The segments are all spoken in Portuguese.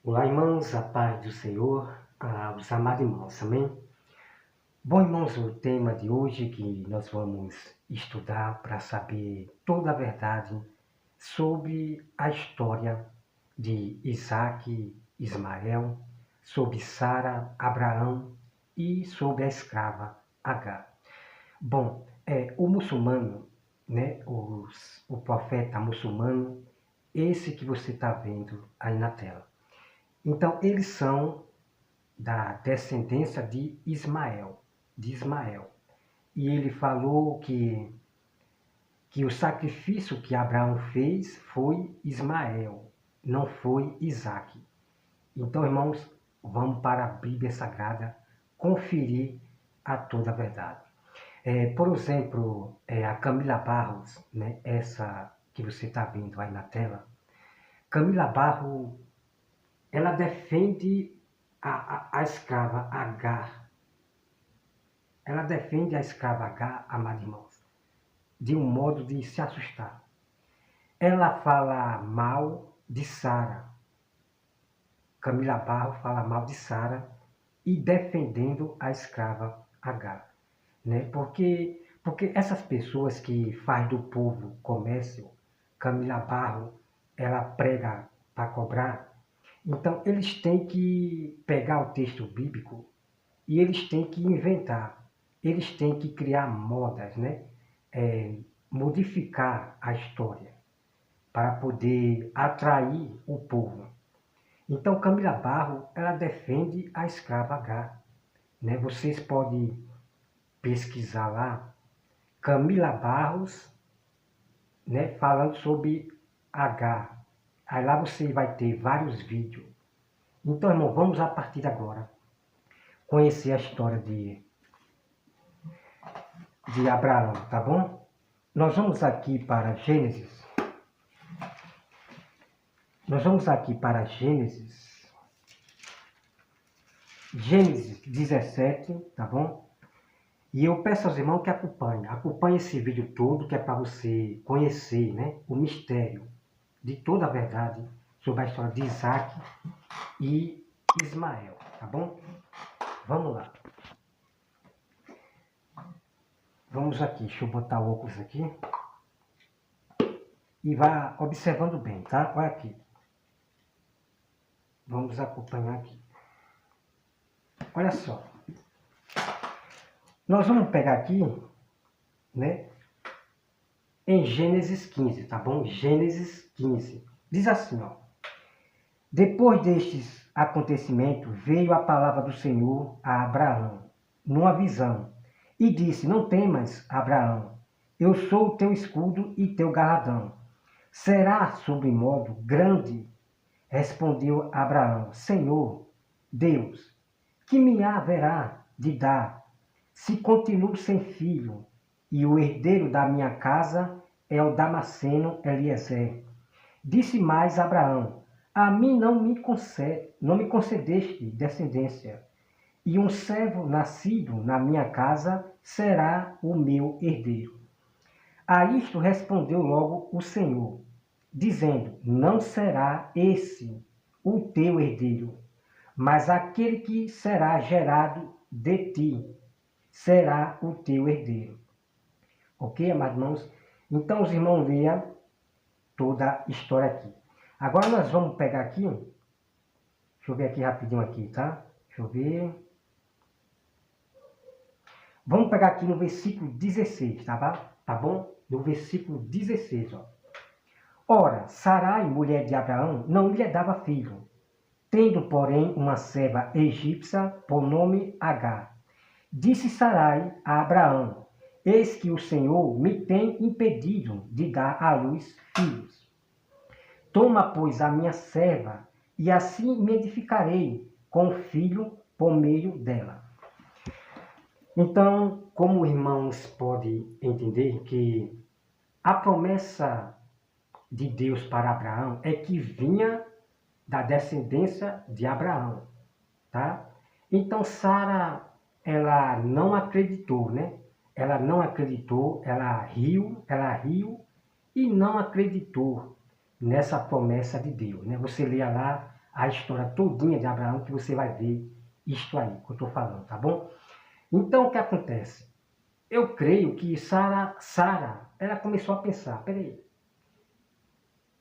Olá, irmãos, a paz do Senhor, os amados irmãos, amém? Bom, irmãos, o tema de hoje que nós vamos estudar para saber toda a verdade sobre a história de Isaac, Ismael, sobre Sara, Abraão e sobre a escrava Agar. Bom, o muçulmano, né, o profeta muçulmano, esse que você está vendo aí na tela. Então, eles são da descendência de Ismael. E ele falou que o sacrifício que Abraão fez foi Ismael, não foi Isaac. Então, irmãos, vamos para a Bíblia Sagrada conferir a toda a verdade. Por exemplo, a Camila Barros, né, essa que você está vendo aí na tela, Camila Barros, ela defende a escrava Agar. Ela defende a escrava Agar, amados irmãos, de um modo de se assustar. Ela fala mal de Sara. Camila Barro fala mal de Sara e defendendo a escrava Agar. Né? Porque essas pessoas que faz do povo comércio, Camila Barro, ela prega para cobrar. Então, eles têm que pegar o texto bíblico e eles têm que inventar, eles têm que criar modas, né? Modificar a história para poder atrair o povo. Então, Camila Barro, ela defende a escrava Agar. Né? Vocês podem pesquisar lá, Camila Barros, né? Falando sobre Agar. Aí lá você vai ter vários vídeos. Então, irmão, vamos a partir de agora conhecer a história de Abraão, tá bom? Nós vamos aqui para Gênesis. Gênesis 17, tá bom? E eu peço aos irmãos que acompanhem esse vídeo todo, que é para você conhecer, né, o mistério de toda a verdade sobre a história de Isaac e Ismael, tá bom? Vamos lá. Vamos aqui, deixa eu botar o óculos aqui. E vá observando bem, tá? Olha aqui. Vamos acompanhar aqui. Olha só. Nós vamos pegar aqui, né? Em Gênesis 15, tá bom? Gênesis 15. Diz assim, ó. Depois destes acontecimentos, veio a palavra do Senhor a Abraão, numa visão, e disse, não temas, Abraão, eu sou o teu escudo e teu galardão. Será sobremodo grande? Respondeu Abraão, Senhor, Deus, que me haverá de dar, se continuo sem filho, e o herdeiro da minha casa é o Damasceno Eliezer. Disse mais Abraão, a mim não me concedeste descendência, e um servo nascido na minha casa será o meu herdeiro. A isto respondeu logo o Senhor, dizendo, não será esse o teu herdeiro, mas aquele que será gerado de ti será o teu herdeiro. Ok, amados irmãos? Então os irmãos leiam toda a história aqui. Agora nós vamos pegar aqui, deixa eu ver aqui rapidinho aqui, tá? Deixa eu ver. Vamos pegar aqui no versículo 16, tá bom? No versículo 16, ó. Ora, Sarai, mulher de Abraão, não lhe dava filho, tendo, porém, uma serva egípcia por nome Agar. Disse Sarai a Abraão, eis que o Senhor me tem impedido de dar à luz filhos. Toma, pois, a minha serva, e assim me edificarei com o filho por meio dela. Então, como irmãos podem entender que a promessa de Deus para Abraão é que vinha da descendência de Abraão, tá? Então, Sara, ela não acreditou, né? Ela não acreditou, ela riu e não acreditou nessa promessa de Deus, né? Você leia lá a história todinha de Abraão, que você vai ver isto aí que eu estou falando, tá bom? Então, o que acontece? Eu creio que Sara, ela começou a pensar, peraí.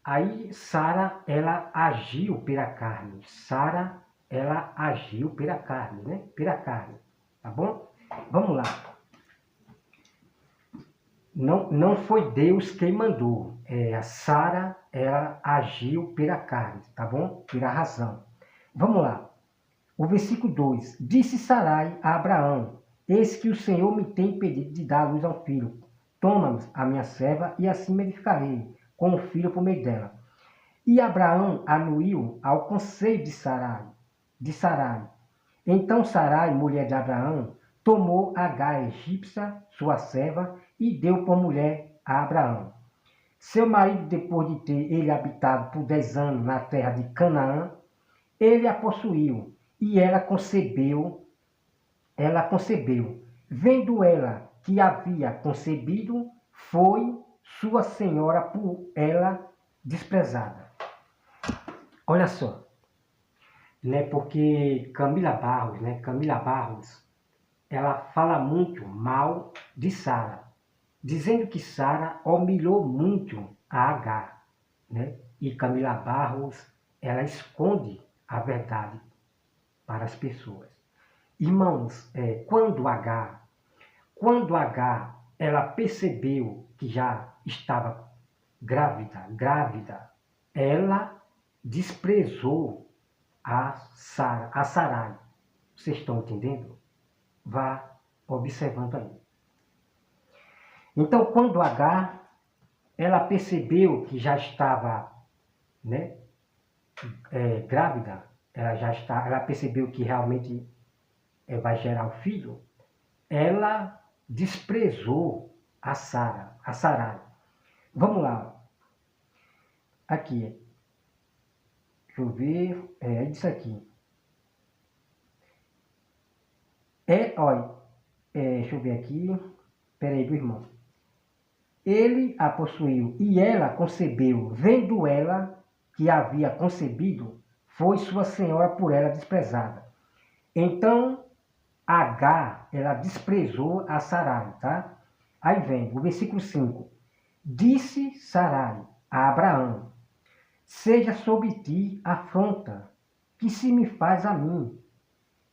Aí, Sara, ela agiu pela carne. Sara, ela agiu pela carne, né? Pela carne, tá bom? Vamos lá. Não foi Deus quem mandou. A Sara, ela agiu pela carne, tá bom? Pela razão. Vamos lá. O versículo 2. Disse Sarai a Abraão: Eis que o Senhor me tem impedido de dar à luz a um filho. Toma-me a minha serva, e assim me edificarei com um filho por meio dela. E Abraão anuiu ao conselho de Sarai. Então Sarai, mulher de Abraão, tomou Agar egípcia, sua serva, e deu por mulher a Abraão. Seu marido, depois de ter ele habitado por 10 anos na terra de Canaã, ele a possuiu, e ela concebeu. Vendo ela que havia concebido, foi sua senhora por ela desprezada. Olha só, né? Porque Camila Barros, ela fala muito mal de Sara, dizendo que Sara humilhou muito a Agar, né? E Camila Barros, ela esconde a verdade para as pessoas. Irmãos, quando Agar, ela percebeu que já estava grávida, ela desprezou a Sarai. Vocês estão entendendo? Vá observando aí. Então, quando Agar, ela percebeu que já estava, né, grávida, ela percebeu que realmente vai gerar o filho, ela desprezou a Sarai. Vamos lá. Aqui. Deixa eu ver. É isso aqui. Olha. Deixa eu ver aqui. Peraí, meu irmão. Ele a possuiu e ela concebeu. Vendo ela que havia concebido, foi sua senhora por ela desprezada. Então, Agar, ela desprezou a Sarai, tá? Aí vem o versículo 5. Disse Sarai a Abraão: Seja sobre ti afronta, que se me faz a mim.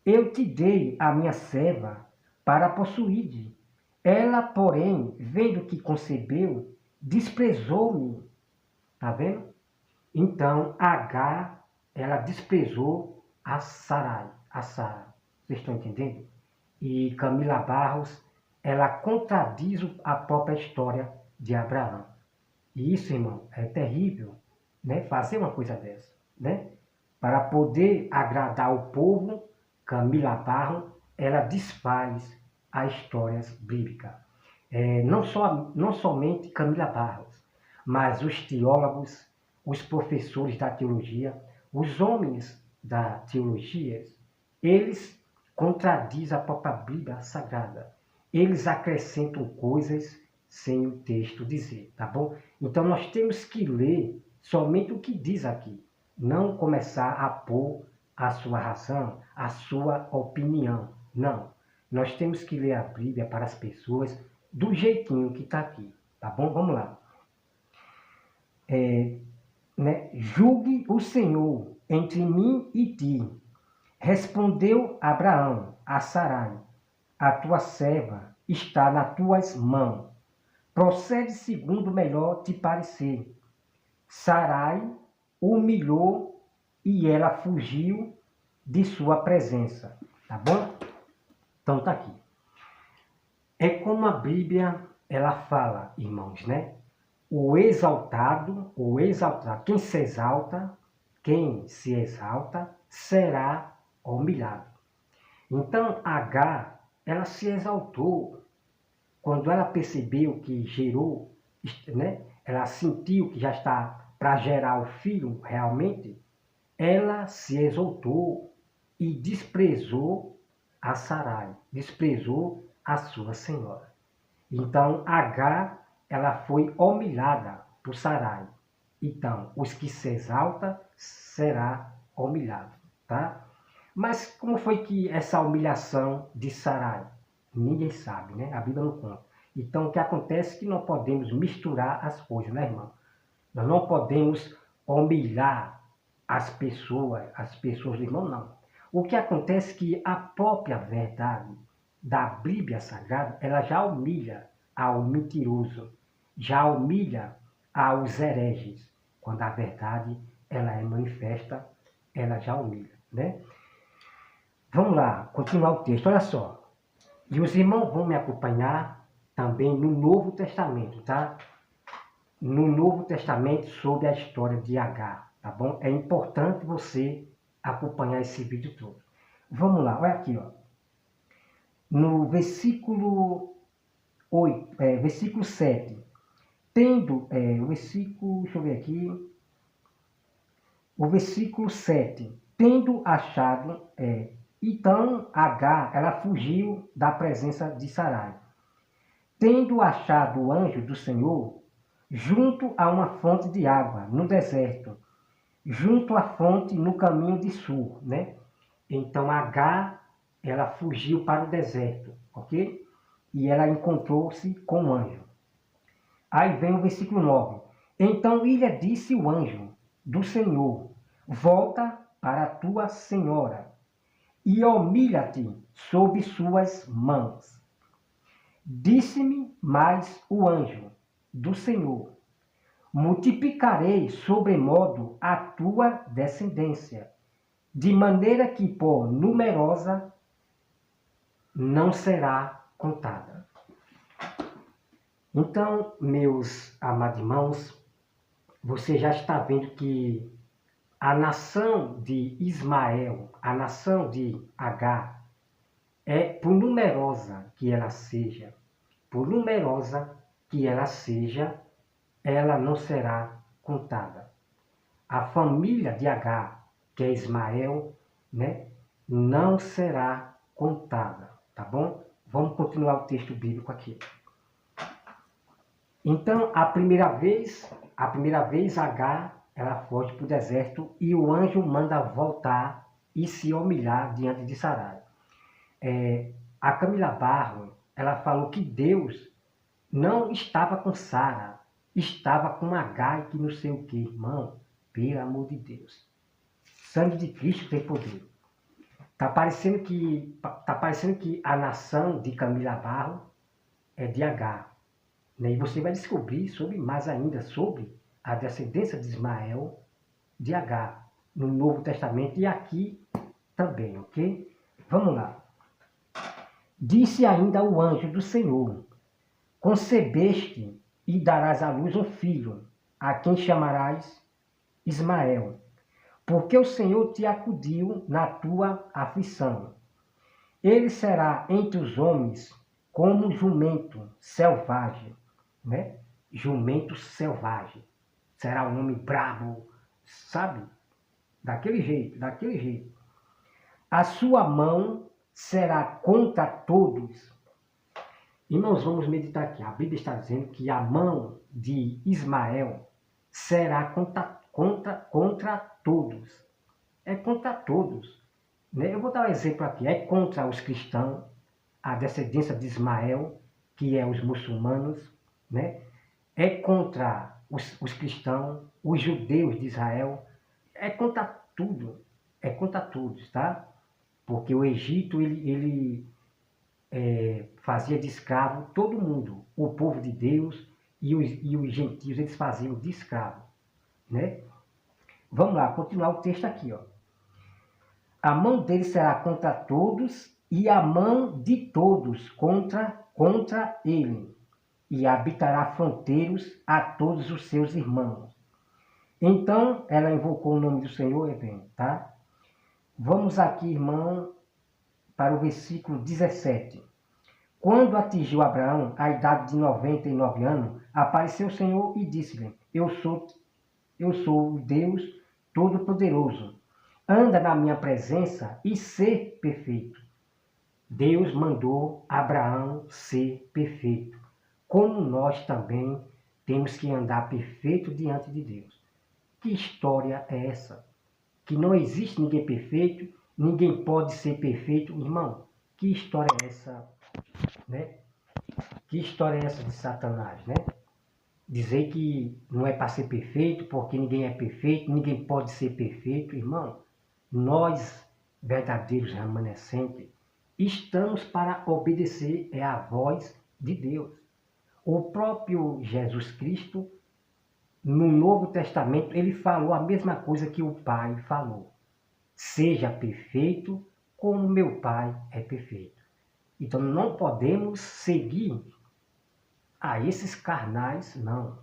Eu te dei a minha serva para possuir. Ela, porém, vendo que concebeu, desprezou-me. Tá vendo? Então, Agar, ela desprezou a Sara. Vocês estão entendendo? E Camila Barros, ela contradiz a própria história de Abraão. E isso, irmão, é terrível, né? Fazer uma coisa dessa, né? Para poder agradar o povo, Camila Barros, ela desfaz as histórias bíblicas. Não somente Camila Barros, mas os teólogos, os professores da teologia, os homens da teologia, eles contradizem a própria Bíblia Sagrada. Eles acrescentam coisas sem o texto dizer, tá bom? Então nós temos que ler somente o que diz aqui, não começar a pôr a sua razão, a sua opinião. Não. Nós temos que ler a Bíblia para as pessoas do jeitinho que está aqui, tá bom? Vamos lá. Julgue o Senhor entre mim e ti. Respondeu Abraão a Sarai: A tua serva está nas tuas mãos. Procede segundo melhor te parecer. Sarai humilhou e ela fugiu de sua presença. Tá bom? Então tá aqui. É como a Bíblia, ela fala, irmãos, né? O exaltado, quem se exalta, será humilhado. Então, Agar, ela se exaltou quando ela percebeu que gerou, né? Ela sentiu que já está para gerar o filho realmente, ela se exaltou e desprezou a Sarai, desprezou a sua senhora. Então, Agar, ela foi humilhada por Sarai. Então, os que se exaltam será humilhado, tá? Mas como foi que essa humilhação de Sarai? Ninguém sabe, né? A Bíblia não conta. Então, o que acontece é que não podemos misturar as coisas, né, irmão? Nós não podemos humilhar as pessoas do irmão, não. O que acontece é que a própria verdade da Bíblia Sagrada, ela já humilha ao mentiroso, já humilha aos hereges. Quando a verdade, ela é manifesta, ela já humilha, né? Vamos lá, continuar o texto, olha só. E os irmãos vão me acompanhar também no Novo Testamento, tá? No Novo Testamento sobre a história de Agar, tá bom? É importante você acompanhar esse vídeo todo. Vamos lá, olha aqui, ó. No versículo 8, versículo 7, o versículo, deixa eu ver aqui, o versículo 7, tendo achado, então Agar, ela fugiu da presença de Sarai. Tendo achado o anjo do Senhor, junto a uma fonte de água, no deserto, junto à fonte no caminho de sul, né? Então Agar, ela fugiu para o deserto, ok? E ela encontrou-se com o anjo. Aí vem o versículo 9. Então lhe disse o anjo do Senhor, volta para a tua senhora e humilha-te sob suas mãos. Disse-me mais o anjo do Senhor, multiplicarei sobremodo a tua descendência, de maneira que por numerosa não será contada. Então, meus amados irmãos, você já está vendo que a nação de Ismael, a nação de Agar, por numerosa que ela seja, por numerosa que ela seja, ela não será contada. A família de Agar, que é Ismael, né, não será contada, tá bom? Vamos continuar o texto bíblico aqui. Então, a primeira vez Agar, ela foge para o deserto e o anjo manda voltar e se humilhar diante de Sarai. A Camila Barro, ela falou que Deus não estava com Sara, estava com Agar e que não sei o que, irmão. Pelo amor de Deus. Sangue de Cristo tem poder. Tá parecendo que a nação de Camila Barro é de Agar. Né? E você vai descobrir mais ainda sobre a descendência de Ismael de Agar no Novo Testamento e aqui também, ok? Vamos lá. Disse ainda o anjo do Senhor, concebeste e darás à luz um filho, a quem chamarás Ismael, porque o Senhor te acudiu na tua aflição. Ele será entre os homens como jumento selvagem, né? Jumento selvagem. Será um homem bravo, sabe? Daquele jeito, daquele jeito. A sua mão será contra todos. E nós vamos meditar aqui. A Bíblia está dizendo que a mão de Ismael será contra todos. É contra todos. Né? Eu vou dar um exemplo aqui. É contra os cristãos, a descendência de Ismael, que é os muçulmanos. Né? É contra os cristãos, os judeus de Israel. É contra tudo. É contra todos, tá? Porque o Egito, ele fazia de escravo todo mundo. O povo de Deus e os gentios, eles faziam de escravo. Né? Vamos lá, continuar o texto aqui. Ó. A mão dele será contra todos e a mão de todos contra ele. E habitará fronteiros a todos os seus irmãos. Então, ela invocou o nome do Senhor, tá? Vamos aqui, irmão, para o versículo 17. Quando atingiu Abraão a idade de 99 anos, apareceu o Senhor e disse-lhe, eu sou o Deus Todo-Poderoso. Anda na minha presença e ser perfeito. Deus mandou Abraão ser perfeito. Como nós também temos que andar perfeito diante de Deus. Que história é essa? que não existe ninguém perfeito, ninguém pode ser perfeito. Irmão, que história é essa, né? Que história é essa de Satanás, né? Dizer que não é para ser perfeito, porque ninguém é perfeito, ninguém pode ser perfeito. Irmão, nós, verdadeiros remanescentes, estamos para obedecer à voz de Deus. O próprio Jesus Cristo, no Novo Testamento, ele falou a mesma coisa que o Pai falou. Seja perfeito como meu Pai é perfeito. Então não podemos seguir a esses carnais, não.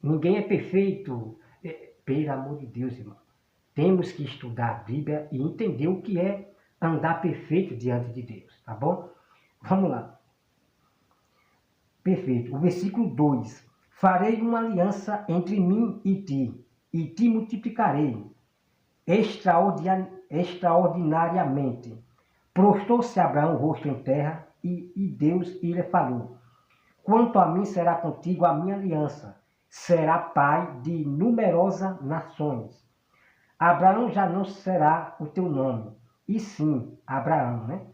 Ninguém é perfeito, pelo amor de Deus, irmão. Temos que estudar a Bíblia e entender o que é andar perfeito diante de Deus, tá bom? Vamos lá. Perfeito. O versículo 2. Farei uma aliança entre mim e te multiplicarei extraordinariamente. Prostou-se Abraão o rosto em terra, e Deus lhe falou: quanto a mim, será contigo a minha aliança, será pai de numerosas nações. Abraão já não será o teu nome, e sim Abraão, né?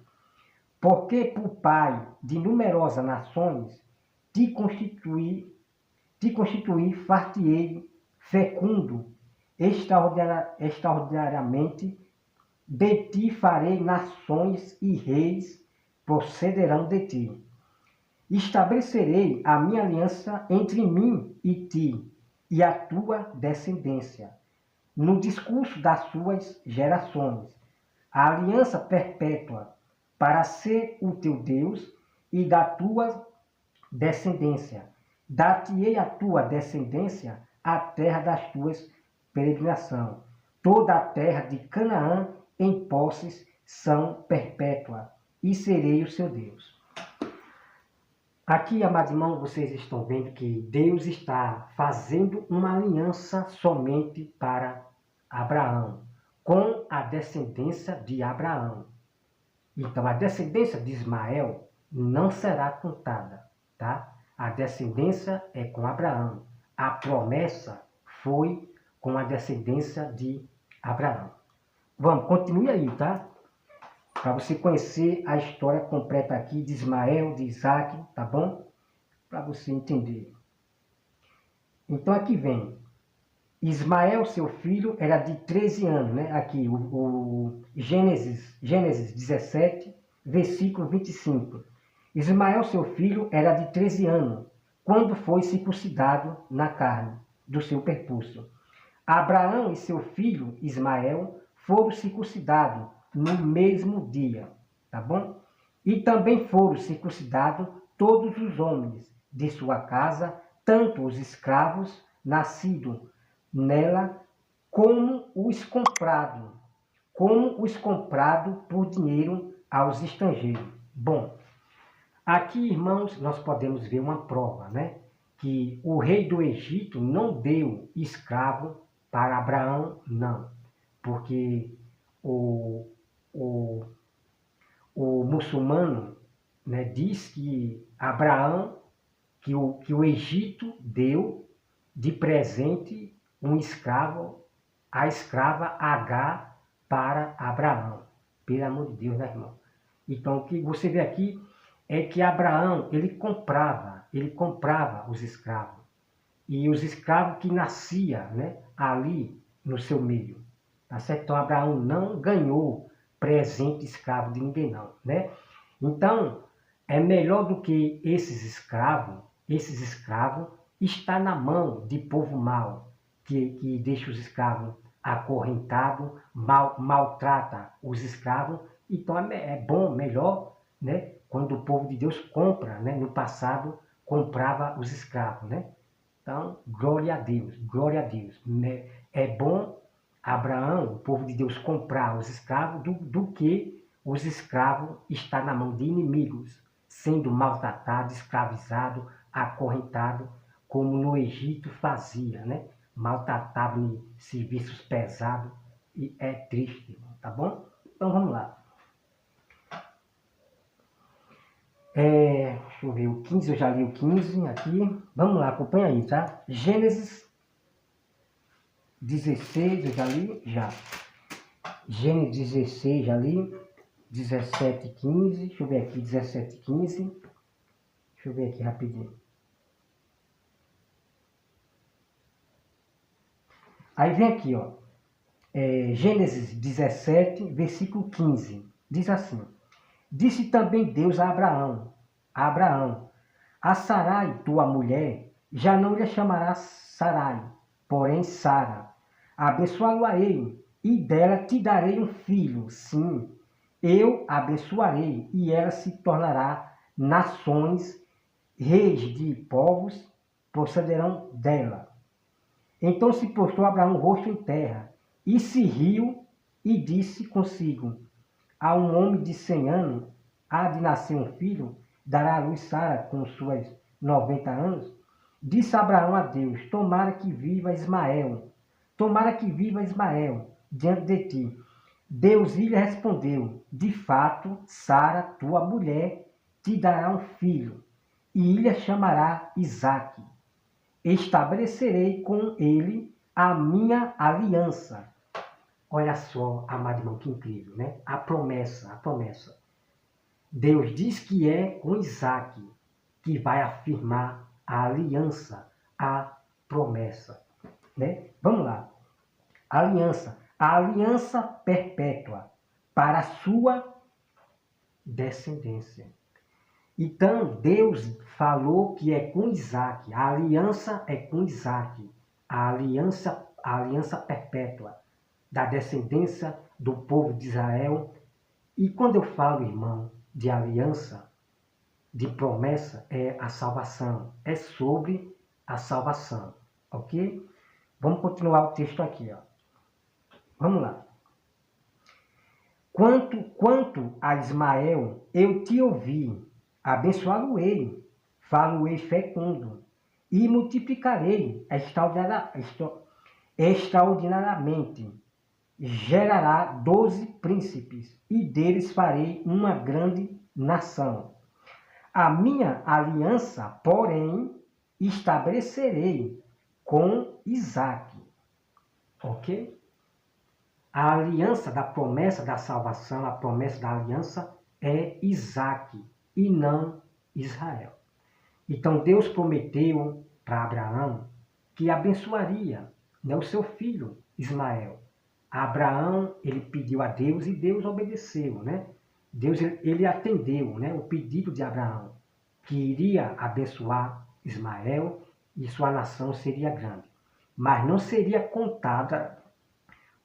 Porque por pai de numerosas nações te constituí far-te-ei fecundo, extraordinariamente, de ti farei nações e reis procederão de ti. Estabelecerei a minha aliança entre mim e ti, e a tua descendência, no discurso das suas gerações, a aliança perpétua, para ser o teu Deus e da tua descendência. Dar-te-ei a tua descendência a terra das tuas peregrinação. Toda a terra de Canaã em posses são perpétua, e serei o seu Deus. Aqui, amados irmãos, vocês estão vendo que Deus está fazendo uma aliança somente para Abraão, com a descendência de Abraão. Então, a descendência de Ismael não será contada, tá? A descendência é com Abraão. A promessa foi com a descendência de Abraão. Vamos, continue aí, tá? Para você conhecer a história completa aqui de Ismael, de Isaac, tá bom? Para você entender. Então aqui vem. Ismael, seu filho, era de 13 anos, né? Aqui, o Gênesis 17, versículo 25. Ismael, seu filho, era de 13 anos, quando foi circuncidado na carne do seu perpúcio. Abraão e seu filho Ismael foram circuncidados no mesmo dia, tá bom? E também foram circuncidados todos os homens de sua casa, tanto os escravos nascidos nela, como os comprados por dinheiro aos estrangeiros. Bom, aqui, irmãos, nós podemos ver uma prova, né? Que o rei do Egito não deu escravo para Abraão, não. Porque o muçulmano, né, diz que Abraão, que o Egito deu de presente um escravo, a escrava Agar, para Abraão. Pelo amor de Deus, né, irmão? Então, o que você vê aqui é que Abraão, ele comprava os escravos. E os escravos que nasciam, né, ali no seu meio. Tá certo? Então, Abraão não ganhou presente escravo de ninguém, não, né? Então, é melhor do que esses escravos está na mão de povo mau, que deixa os escravos acorrentados, maltrata os escravos. Então é bom, melhor, né, quando o povo de Deus compra, né, no passado comprava os escravos, né? Então, glória a Deus, glória a Deus. É bom Abraão, o povo de Deus, comprar os escravos do que os escravos estar na mão de inimigos, sendo maltratado, escravizado, acorrentado, como no Egito fazia, né? Maltratava em serviços pesados, e é triste, tá bom? Então vamos lá. Deixa eu ver, o 15, eu já li o 15 aqui. Vamos lá, acompanha aí, tá? Gênesis 16, eu já li? Já. Gênesis 16 ali, 17 e 15, deixa eu ver aqui, 17 e 15, deixa eu ver aqui rapidinho. Aí vem aqui, ó, Gênesis 17, versículo 15, diz assim: Disse também Deus a Abraão, a Sarai, tua mulher, já não lhe chamarás Sarai, porém Sara. Abençoá-lo-ei, e dela te darei um filho. Sim, eu abençoarei, e ela se tornará nações, reis de povos procederão dela. Então se postou Abraão o rosto em terra, e se riu, e disse consigo: a um homem de 100 anos há de nascer um filho, dará à luz Sara com suas 90 anos? Disse Abraão a Deus: tomara que viva Ismael diante de ti. Deus lhe respondeu: de fato, Sara, tua mulher, te dará um filho, e lhe chamará Isaque. Estabelecerei com ele a minha aliança. Olha só, amado irmão, que incrível, né? A promessa. Deus diz que é com Isaque que vai afirmar a aliança, a promessa, né? Vamos lá. Aliança. A aliança perpétua para a sua descendência. Então, Deus falou que é com Isaque. A aliança é com Isaque. A aliança perpétua da descendência do povo de Israel. E quando eu falo, irmão, de aliança, de promessa, é a salvação. É sobre a salvação. Ok? Vamos continuar o texto aqui, ó. Vamos lá. Quanto a Ismael, eu te ouvi, abençoá-lo-ei, falo-ei fecundo, e multiplicarei extraordinariamente. Gerará 12 príncipes, e deles farei uma grande nação. A minha aliança, porém, estabelecerei com Isaque. Ok? A aliança da promessa da salvação, a promessa da aliança é Isaque e não Israel. Então Deus prometeu para Abraão que abençoaria, né, o seu filho Ismael. Abraão, ele pediu a Deus e Deus obedeceu, né? Deus, ele atendeu, né, o pedido de Abraão, que iria abençoar Ismael e sua nação seria grande. Mas não seria contada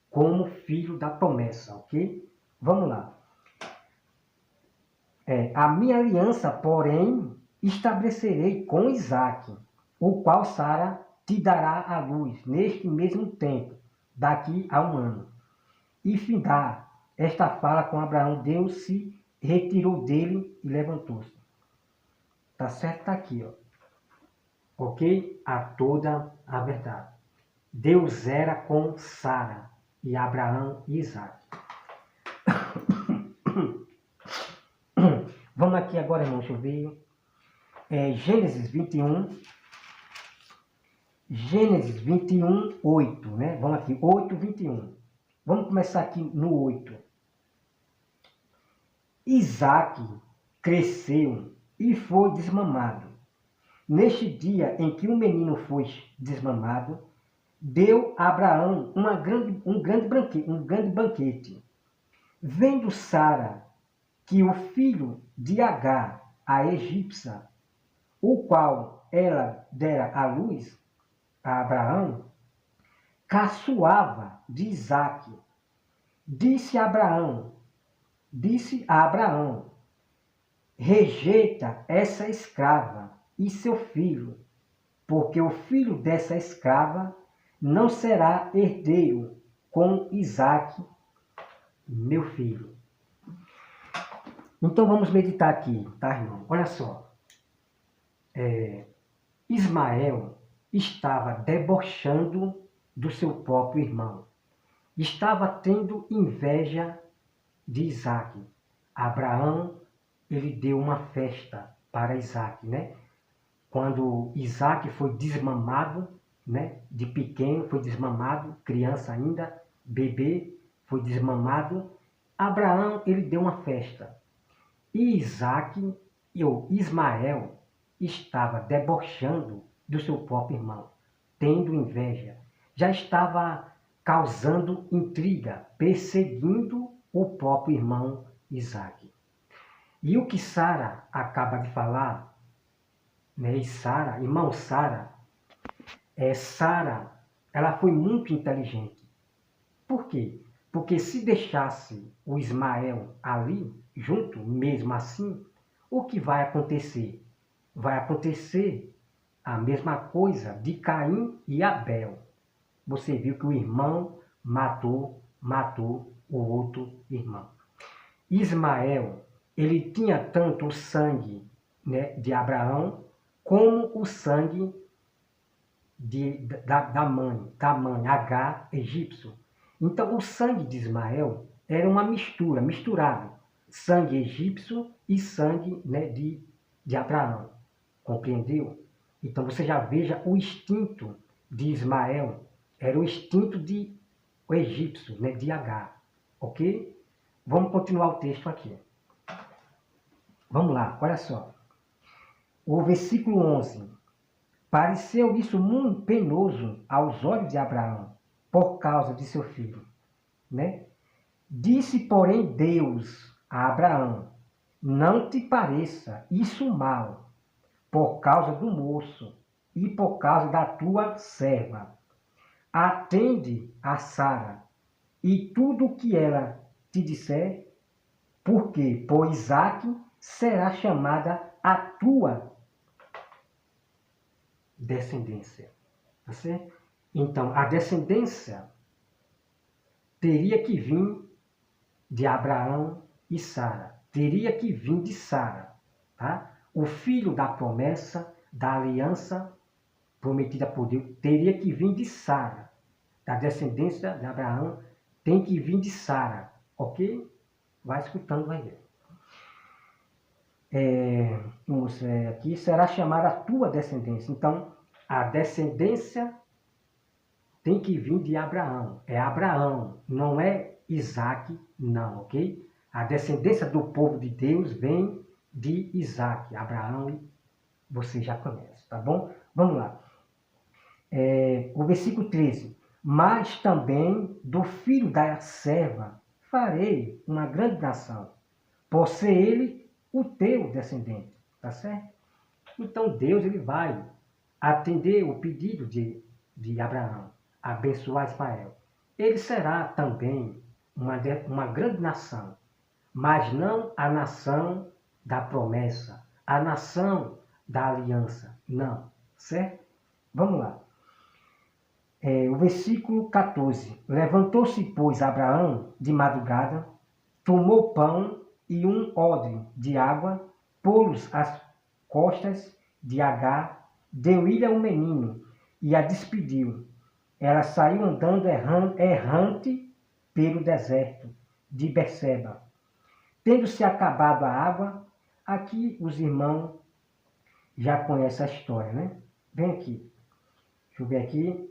como filho da promessa, ok? Vamos lá. A minha aliança, porém, estabelecerei com Isaque, o qual Sara te dará à luz neste mesmo tempo, daqui a um ano. E findar esta fala com Abraão, Deus se retirou dele e levantou-se. Tá certo? Tá aqui, ó. Ok? A toda a verdade. Deus era com Sara e Abraão e Isaque. Vamos aqui agora, irmão, deixa eu ver. Gênesis 21, 8, né? Vamos aqui, 8, 21. Vamos começar aqui no 8. Isaque cresceu e foi desmamado. Neste dia em que o menino foi desmamado, deu a Abraão um grande banquete. Vendo Sara que o filho de Agar, a egípcia, o qual ela dera à luz a Abraão, caçoava de Isaque. Disse a Abraão, rejeita essa escrava e seu filho, porque o filho dessa escrava não será herdeiro com Isaque, meu filho. Então vamos meditar aqui, tá, irmão? Olha só. Ismael estava debochando do seu próprio irmão. Estava tendo inveja de Isaque. Abraão, ele deu uma festa para Isaque, né? Quando Isaque foi desmamado, né? De pequeno, foi desmamado, criança ainda, bebê, foi desmamado, Abraão ele deu uma festa. E Isaac e o Ismael estava debochando do seu próprio irmão, tendo inveja. Já estava causando intriga, perseguindo o próprio irmão Isaac. E o que Sara acaba de falar, né? E Sara, irmão Sara, Sara, ela foi muito inteligente. Por quê? Porque se deixasse o Ismael ali, junto, mesmo assim, o que vai acontecer? Vai acontecer a mesma coisa de Caim e Abel. Você viu que o irmão matou o outro irmão. Ismael, ele tinha tanto o sangue, né, de Abraão, como o sangue da mãe, Agar, egípcio. Então, o sangue de Ismael era uma mistura, misturado. Sangue egípcio e sangue, né, de Abraão. Compreendeu? Então, você já veja o instinto de Ismael. Era o instinto de o egípcio, né, de Agar. Ok? Vamos continuar o texto aqui. Vamos lá, olha só. O versículo 11. Pareceu isso muito penoso aos olhos de Abraão, por causa de seu filho, né? Disse, porém, Deus a Abraão: não te pareça isso mal, por causa do moço e por causa da tua serva. Atende a Sara e tudo o que ela te disser, porque por Isaque será chamada a tua descendência. Tá certo? Então, a descendência teria que vir de Abraão e Sara. Teria que vir de Sara. Tá? O filho da promessa, da aliança prometida por Deus, teria que vir de Sara. Da descendência de Abraão, tem que vir de Sara. Ok? Vai escutando, vai ver. Aqui será chamada a tua descendência. Então, a descendência tem que vir de Abraão. É Abraão, não é Isaac, não, ok? A descendência do povo de Deus vem de Isaac. Abraão, você já conhece, tá bom? Vamos lá. O versículo 13. Mas também do filho da serva farei uma grande nação, por ser ele o teu descendente, tá certo? Então Deus ele vai atender o pedido de Abraão, abençoar Israel. Ele será também uma grande nação, mas não a nação da promessa, a nação da aliança, não, certo? Vamos lá. O versículo 14. Levantou-se, pois, Abraão de madrugada, tomou pão e um odre de água, pô-los às costas de Agar, deu-lhe ao menino e a despediu. Ela saiu andando errante pelo deserto de Berseba. Tendo-se acabado a água, aqui os irmãos já conhecem a história, né? Vem aqui. Deixa eu ver aqui.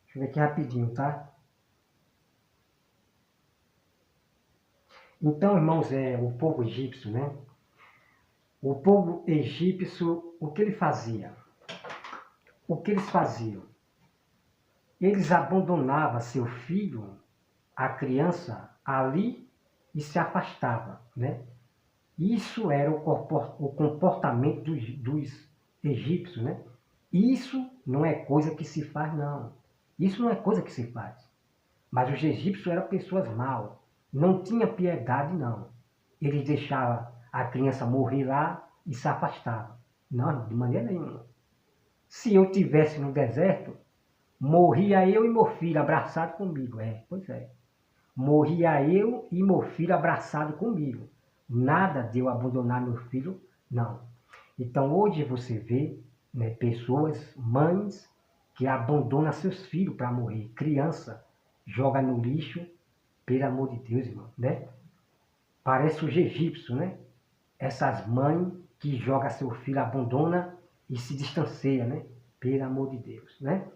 Deixa eu ver aqui rapidinho, tá? Então, irmãos, o povo egípcio, né? O povo egípcio, o que ele fazia? O que eles faziam? Eles abandonavam seu filho, a criança, ali e se afastavam, né? Isso era o comportamento dos egípcios, né? Isso não é coisa que se faz, não. Isso não é coisa que se faz. Mas os egípcios eram pessoas maus. Não tinha piedade, não. Eles deixavam a criança morrer lá e se afastavam. Não, de maneira nenhuma. Se eu estivesse no deserto, morria eu e meu filho abraçado comigo. Pois é. Morria eu e meu filho abraçado comigo. Nada de eu abandonar meu filho, não. Então hoje você vê, né, pessoas, mães, que abandonam seus filhos para morrer. Criança joga no lixo, pelo amor de Deus, irmão, né? Parece os egípcios, né? Essas mães que jogam seu filho, abandona e se distancia, né? Pelo amor de Deus, né?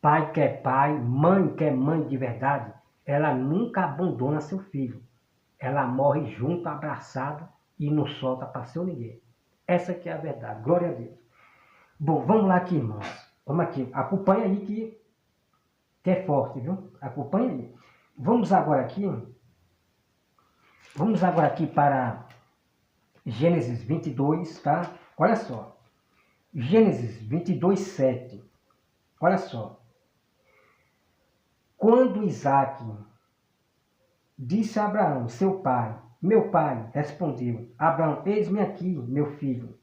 pai que é pai, mãe que é mãe de verdade, ela nunca abandona seu filho. Ela morre junto, abraçada e não solta para seu ninguém. Essa que é a verdade. Glória a Deus. Bom, vamos lá aqui, irmãos. Vamos aqui. Acompanha aí que é forte, viu? Acompanha aí. Vamos agora aqui para Gênesis 22, tá? Olha só. Gênesis 22, 7. Olha só. Quando Isaac disse a Abraão, seu pai, meu pai, respondeu, Abraão, eis-me aqui, meu filho.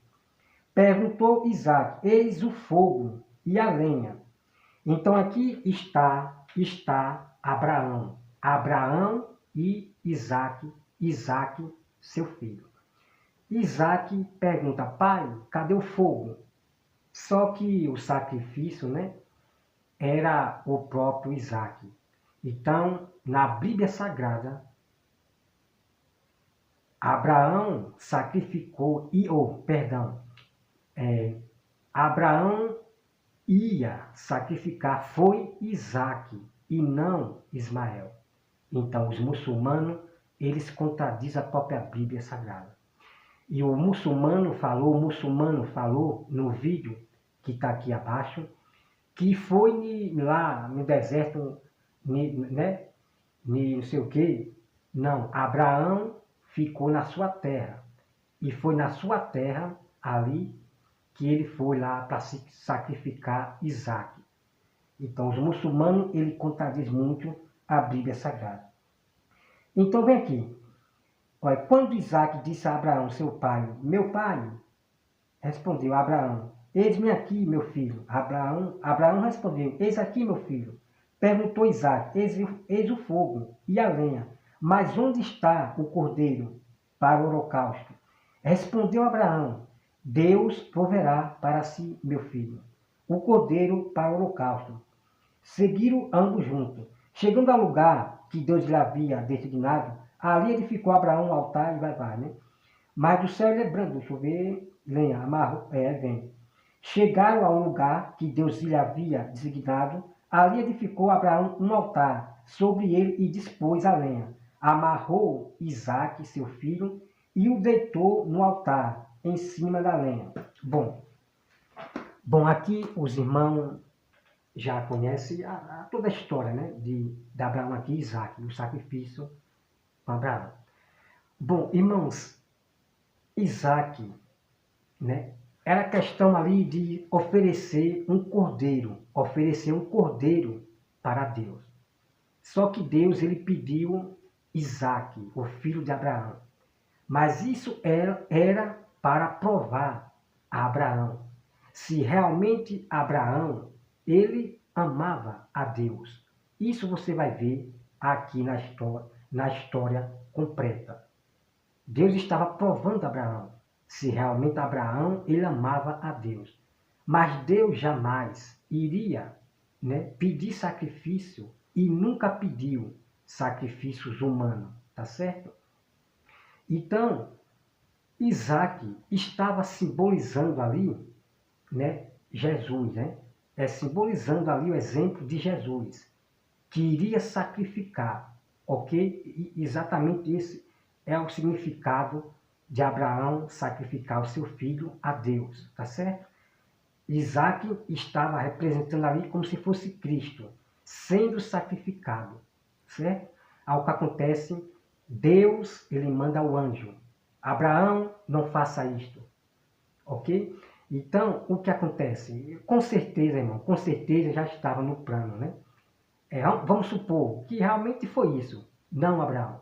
Perguntou Isaac, eis o fogo e a lenha. Então aqui está Abraão. Abraão e Isaac, seu filho. Isaac pergunta, pai, cadê o fogo? Só que o sacrifício, né, era o próprio Isaac. Então, na Bíblia Sagrada, Abraão sacrificou, Abraão ia sacrificar foi Isaac e não Ismael. Então, os muçulmanos, eles contradizem a própria Bíblia Sagrada. E o muçulmano falou no vídeo que está aqui abaixo, que foi lá no deserto, né? Não sei o que. Não, Abraão ficou na sua terra. E foi na sua terra, ali, que ele foi lá para sacrificar Isaac. Então, os muçulmanos, ele contradiz muito a Bíblia Sagrada. Então, vem aqui. Olha, quando Isaac disse a Abraão, seu pai, meu pai, respondeu Abraão, eis-me aqui, meu filho. Abraão respondeu, eis aqui, meu filho. Perguntou Isaac, eis o fogo e a lenha, mas onde está o cordeiro para o holocausto? Respondeu Abraão, Deus proverá para si, meu filho, o cordeiro para o holocausto. Seguiram ambos juntos. Chegando ao lugar que Deus lhe havia designado, ali edificou Abraão um altar e vai, né? Mas do céu lembrando, deixa eu ver, lenha, vem. Chegaram ao lugar que Deus lhe havia designado, ali edificou Abraão um altar sobre ele e dispôs a lenha. Amarrou Isaque, seu filho, e o deitou no altar, em cima da lenha. Bom, aqui os irmãos já conhecem toda a história, né, de Abraão aqui e Isaque, o sacrifício com Abraão. Bom, irmãos, Isaque, né, era questão ali de oferecer um cordeiro para Deus. Só que Deus, ele pediu Isaque, o filho de Abraão. Mas isso era para provar a Abraão se realmente Abraão, ele amava a Deus. Isso você vai ver aqui na história completa. Deus estava provando a Abraão se realmente Abraão ele amava a Deus. Mas Deus jamais iria, né, pedir sacrifício e nunca pediu sacrifícios humanos, tá certo? Então, Isaac estava simbolizando ali, né, Jesus, né? Simbolizando ali o exemplo de Jesus, que iria sacrificar, ok? E exatamente esse é o significado de Abraão sacrificar o seu filho a Deus, tá certo? Isaac estava representando ali como se fosse Cristo, sendo sacrificado, certo? Ao que acontece, Deus, ele manda o anjo. Abraão, não faça isto, ok? Então, o que acontece? Com certeza, irmão, com certeza já estava no plano, né? Vamos supor que realmente foi isso. Não, Abraão.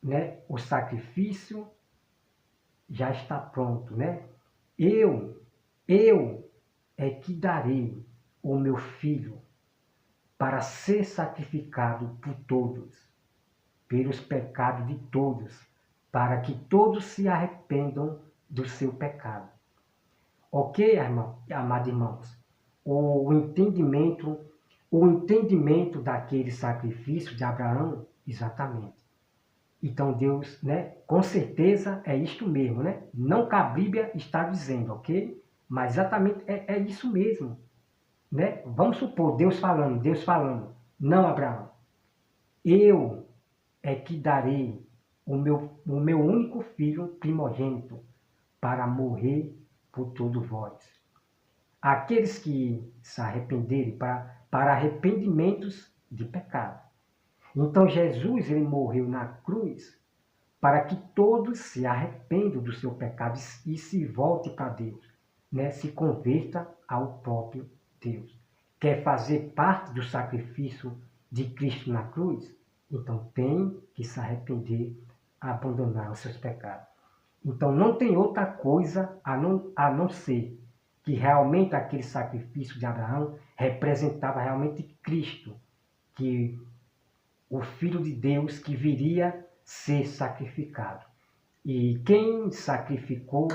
Né? O sacrifício já está pronto, né? Eu é que darei o meu filho para ser sacrificado por todos, pelos pecados de todos, para que todos se arrependam do seu pecado. Ok, irmão, amados irmãos? O entendimento daquele sacrifício de Abraão, exatamente. Então Deus, né, com certeza é isto mesmo, né? Não que a Bíblia está dizendo, ok? Mas exatamente é isso mesmo. né? Vamos supor, Deus falando, não, Abraão, eu é que darei o meu único filho primogênito para morrer por todos vós. Aqueles que se arrependerem para arrependimentos de pecado. Então Jesus ele morreu na cruz para que todos se arrependam do seu pecado e se voltem para Deus, né? Se converta ao próprio Deus. Quer fazer parte do sacrifício de Cristo na cruz? Então tem que se arrepender, abandonar os seus pecados. Então não tem outra coisa a não ser que realmente aquele sacrifício de Abraão representava realmente Cristo, que o Filho de Deus que viria ser sacrificado. E quem sacrificou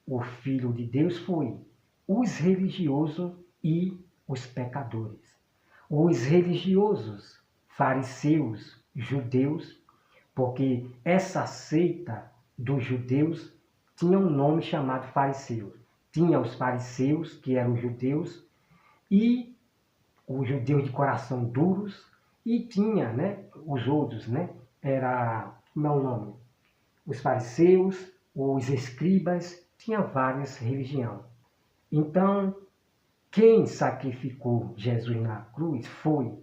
o Filho de Deus foi os religiosos e os pecadores. Os religiosos, fariseus, judeus, porque essa seita dos judeus tinha um nome chamado fariseus. Tinha os fariseus, que eram judeus, e os judeus de coração duros, e tinha, né, os outros, né, como é o nome? Os fariseus, os escribas, tinha várias religiões. Então, quem sacrificou Jesus na cruz foi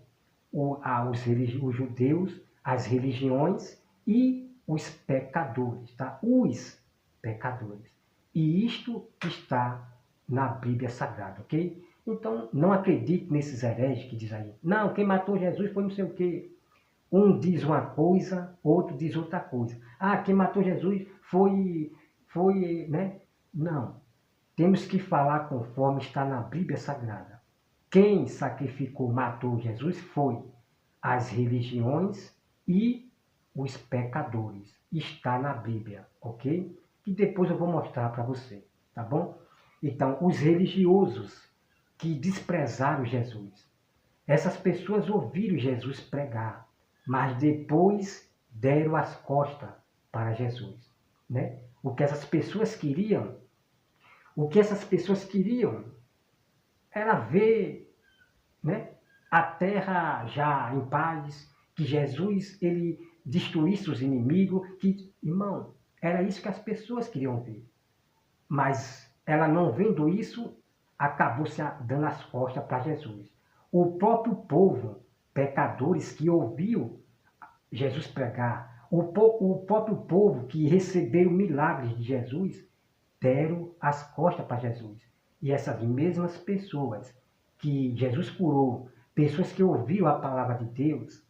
os judeus, as religiões e os pecadores, tá? Os pecadores. E isto está na Bíblia Sagrada, ok? Então, não acredite nesses hereges que dizem aí, não, quem matou Jesus foi não sei o quê. Um diz uma coisa, outro diz outra coisa. Ah, quem matou Jesus foi, né? Não. Temos que falar conforme está na Bíblia Sagrada. Quem sacrificou, matou Jesus foi as religiões e os pecadores. Está na Bíblia, ok? E depois eu vou mostrar para você, tá bom? Então, os religiosos que desprezaram Jesus. Essas pessoas ouviram Jesus pregar, mas depois deram as costas para Jesus, né? O que essas pessoas queriam era ver, né, a terra já em paz, que Jesus ele destruísse os inimigos, que, irmão, era isso que as pessoas queriam ver. Mas ela não vendo isso, acabou se dando as costas para Jesus. O próprio povo, pecadores que ouviu Jesus pregar, o próprio povo que recebeu milagres de Jesus, deram as costas para Jesus. E essas mesmas pessoas que Jesus curou, pessoas que ouviram a palavra de Deus,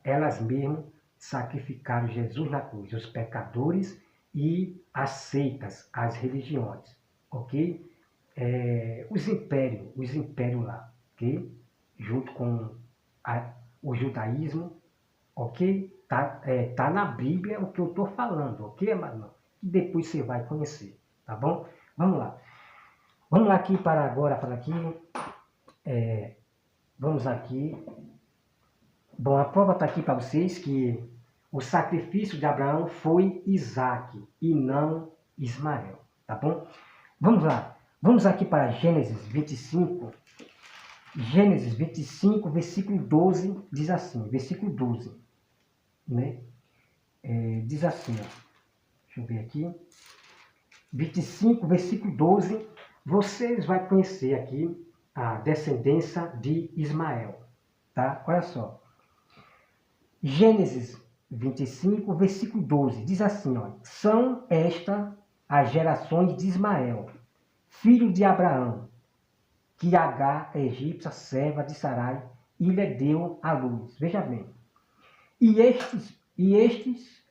elas mesmas sacrificaram Jesus na cruz, os pecadores e as seitas, as religiões, ok? Os impérios lá, ok? Junto com o judaísmo, ok? Tá na Bíblia o que eu estou falando, ok, amado? E depois você vai conhecer, tá bom? Vamos lá. Vamos lá aqui para aqui. Vamos aqui. Bom, a prova está aqui para vocês que o sacrifício de Abraão foi Isaque e não Ismael, tá bom? Vamos lá. Vamos aqui para Gênesis 25. Gênesis 25, versículo 12, diz assim, versículo 12, né? Diz assim, ó, deixa eu ver aqui, 25, versículo 12, vocês vão conhecer aqui a descendência de Ismael, tá? Olha só, Gênesis 25, versículo 12, diz assim, ó, são estas as gerações de Ismael, filho de Abraão, que Agar, a egípcia, serva de Sarai, e lhe deu à luz. Veja bem. E estes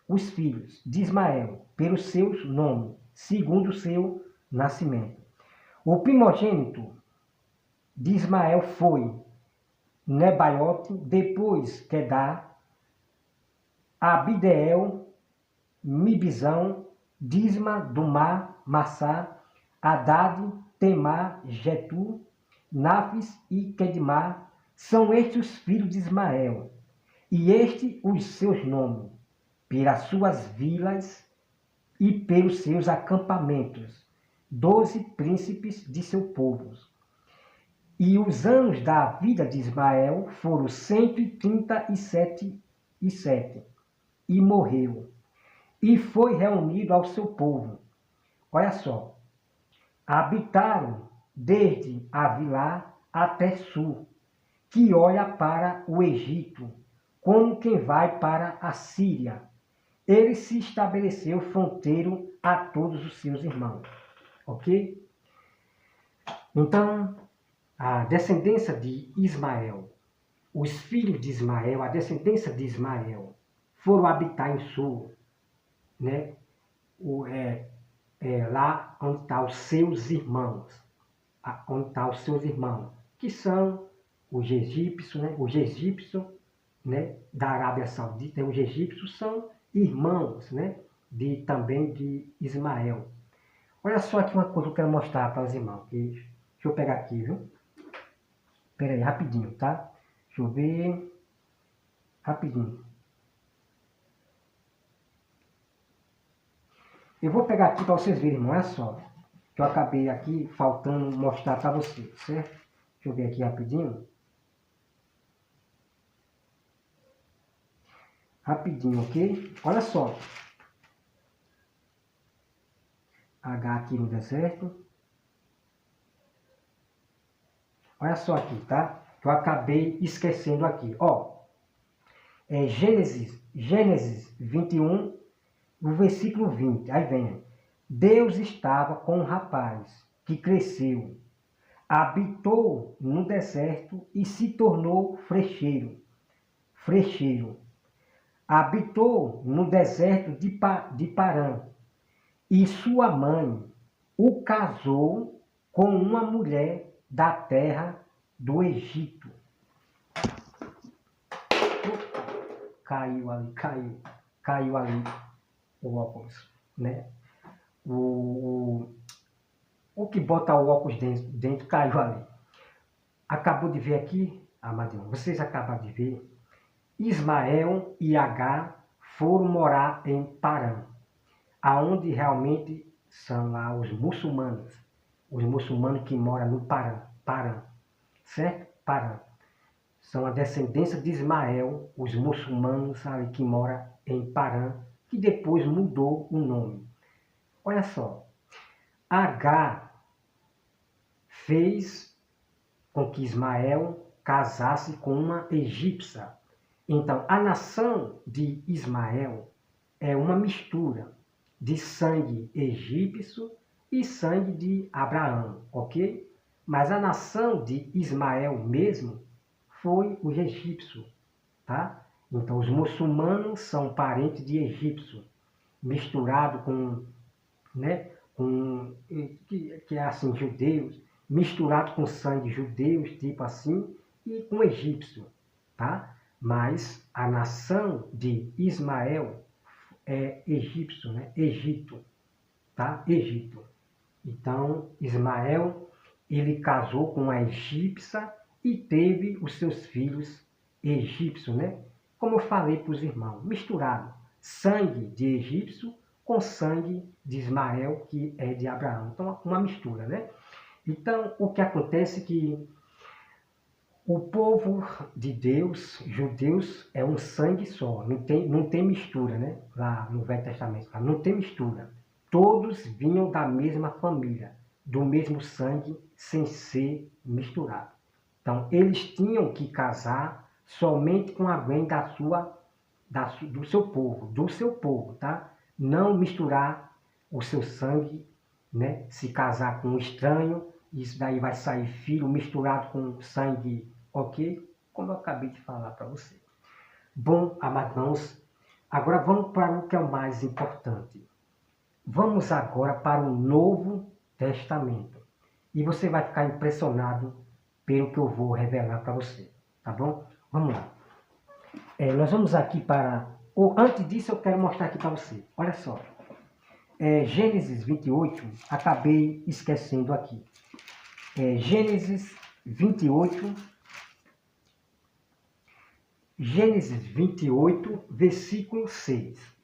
os filhos de Ismael, pelos seus nomes, segundo o seu nascimento. O primogênito de Ismael foi Nebaiote, depois Quedar, Abideel, Mibizão, Disma, Dumá, Massá, Haddad, Temar, Getur, Nafis e Quedmar, são estes os filhos de Ismael, e estes os seus nomes, pelas suas vilas e pelos seus acampamentos, 12 príncipes de seu povo. E os anos da vida de Ismael foram 137 e morreu. E foi reunido ao seu povo. Olha só. Habitaram desde Avilá até Sul, que olha para o Egito, como quem vai para a Síria. Ele se estabeleceu fronteiro a todos os seus irmãos. Ok? Então, a descendência de Ismael, os filhos de Ismael, a descendência de Ismael, foram habitar em Sul, né? Lá onde estão os seus irmãos, que são os egípcios, né? Os egípcios, né? Da Arábia Saudita, os egípcios são irmãos, né? Também de Ismael. Olha só aqui uma coisa que eu quero mostrar para os irmãos. Deixa eu pegar aqui, viu? Espera aí, rapidinho, tá? Deixa eu ver. Rapidinho. Eu vou pegar aqui para vocês verem, irmão. Olha só. Que eu acabei aqui faltando mostrar para vocês, certo? Deixa eu ver aqui rapidinho. Rapidinho, ok? Olha só. H aqui no deserto. Olha só aqui, tá? Que eu acabei esquecendo aqui. Ó. Gênesis 21, no versículo 20. Aí vem. Deus estava com um rapaz que cresceu, habitou no deserto e se tornou frecheiro. Habitou no deserto de Parã. E sua mãe o casou com uma mulher da terra do Egito. Caiu ali o óculos, né? O que bota o óculos dentro caiu ali. Acabou de ver aqui, amadinho, vocês acabaram de ver, Ismael e Agar foram morar em Parã, aonde realmente são lá os muçulmanos que moram no Parã, certo? Parã. São a descendência de Ismael, os muçulmanos ali que moram em Parã, que depois mudou o nome. Olha só, Agar fez com que Ismael casasse com uma egípcia. Então, a nação de Ismael é uma mistura de sangue egípcio e sangue de Abraão, ok? Mas a nação de Ismael mesmo foi os egípcios, tá? Então, os muçulmanos são parentes de egípcios, misturado com, né, que é assim, judeus, misturado com sangue judeus, tipo assim, e com egípcio, tá? Mas a nação de Ismael é egípcio, né? Egito, tá? Egito. Então, Ismael, ele casou com a egípcia e teve os seus filhos egípcios, né? Como eu falei para os irmãos, misturado sangue de egípcio com sangue de Ismael, que é de Abraão. Então, uma mistura, né? Então, o que acontece é que o povo de Deus, judeus, é um sangue só, não tem mistura, né? Lá no Velho Testamento, lá não tem mistura. Todos vinham da mesma família, do mesmo sangue, sem ser misturado. Então, eles tinham que casar somente com alguém do seu povo, tá? Não misturar o seu sangue, né? Se casar com um estranho, isso daí vai sair filho misturado com sangue, ok? Como eu acabei de falar para você. Bom, amados irmãos, agora vamos para o que é o mais importante. Vamos agora para o Novo Testamento. E você vai ficar impressionado pelo que eu vou revelar para você, tá bom? Vamos lá. Nós vamos aqui para... antes disso, eu quero mostrar aqui para você. Olha só. Gênesis 28, acabei esquecendo aqui. Gênesis 28, versículo 6.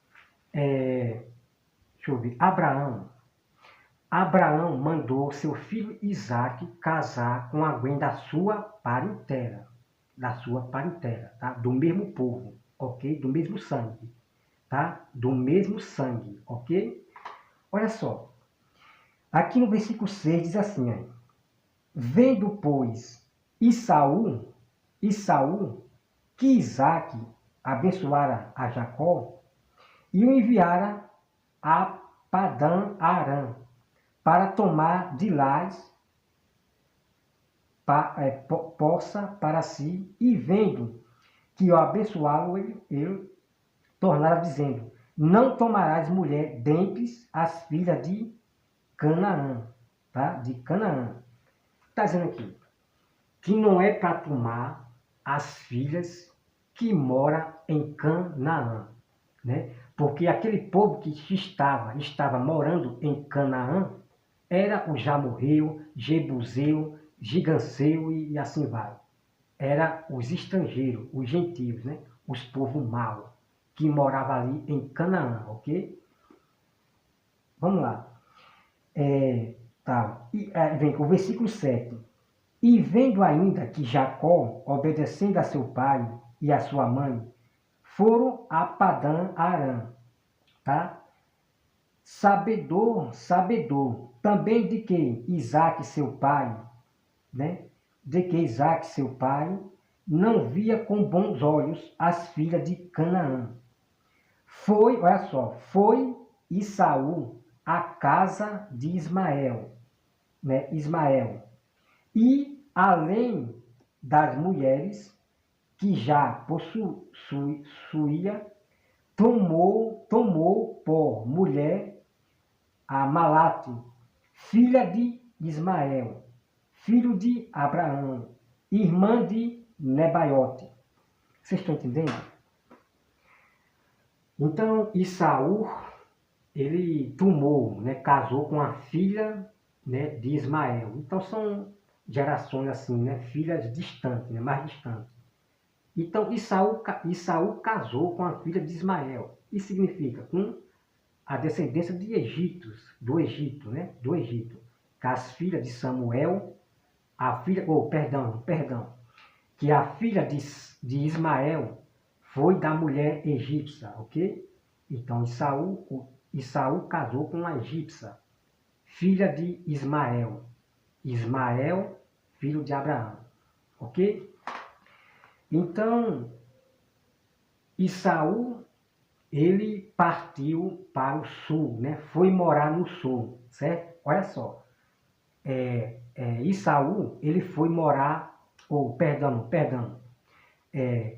Deixa eu ver. Abraão Abraão mandou seu filho Isaque casar com alguém da sua parentela, tá? Do mesmo povo, ok? Do mesmo sangue, tá? Do mesmo sangue, ok? Olha só, aqui no versículo 6 diz assim, ó, vendo, pois, Esaú, que Isaque abençoara a Jacó e o enviara a Padã Arã para tomar de Lás poça para si, e vendo que o abençoá-lo, ele tornara dizendo, não tomarás mulher dentre as filhas de Canaã, tá? De Canaã. Está dizendo aqui que não é para tomar as filhas que moram em Canaã, né? Porque aquele povo que estava morando em Canaã era o Jamorreu, Jebuseu, Giganceu e assim vai. Era os estrangeiros, os gentios, né? Os povos maus, que moravam ali em Canaã, ok? Vamos lá. Vem com o versículo 7. E vendo ainda que Jacó, obedecendo a seu pai e a sua mãe, foram a Padã Arã, tá? Sabedor, também de que Isaque, seu pai, né? De que Isaque, seu pai, não via com bons olhos as filhas de Canaã. Olha só, foi Esaú à casa de Ismael, né? Ismael. E, além das mulheres que já possuía, tomou por mulher a Malate, filha de Ismael, filho de Abraão, irmã de Nebaiote. Vocês estão entendendo? Então, Esaú, ele tomou, né, casou com a filha, né, de Ismael. Então, são gerações assim, né, filhas distantes, né, mais distantes. Então, Esaú casou com a filha de Ismael. Isso significa com a descendência de Egípcios, do Egito, né? Do Egito. Que as filhas de Samuel, que a filha de Ismael foi da mulher egípcia, ok? Então, Esaú casou com a egípcia, filha de Ismael. Ismael, filho de Abraão, ok? Então, Esaú, ele partiu para o sul, né? Foi morar no sul, certo? Olha só, Esaú, ele foi morar,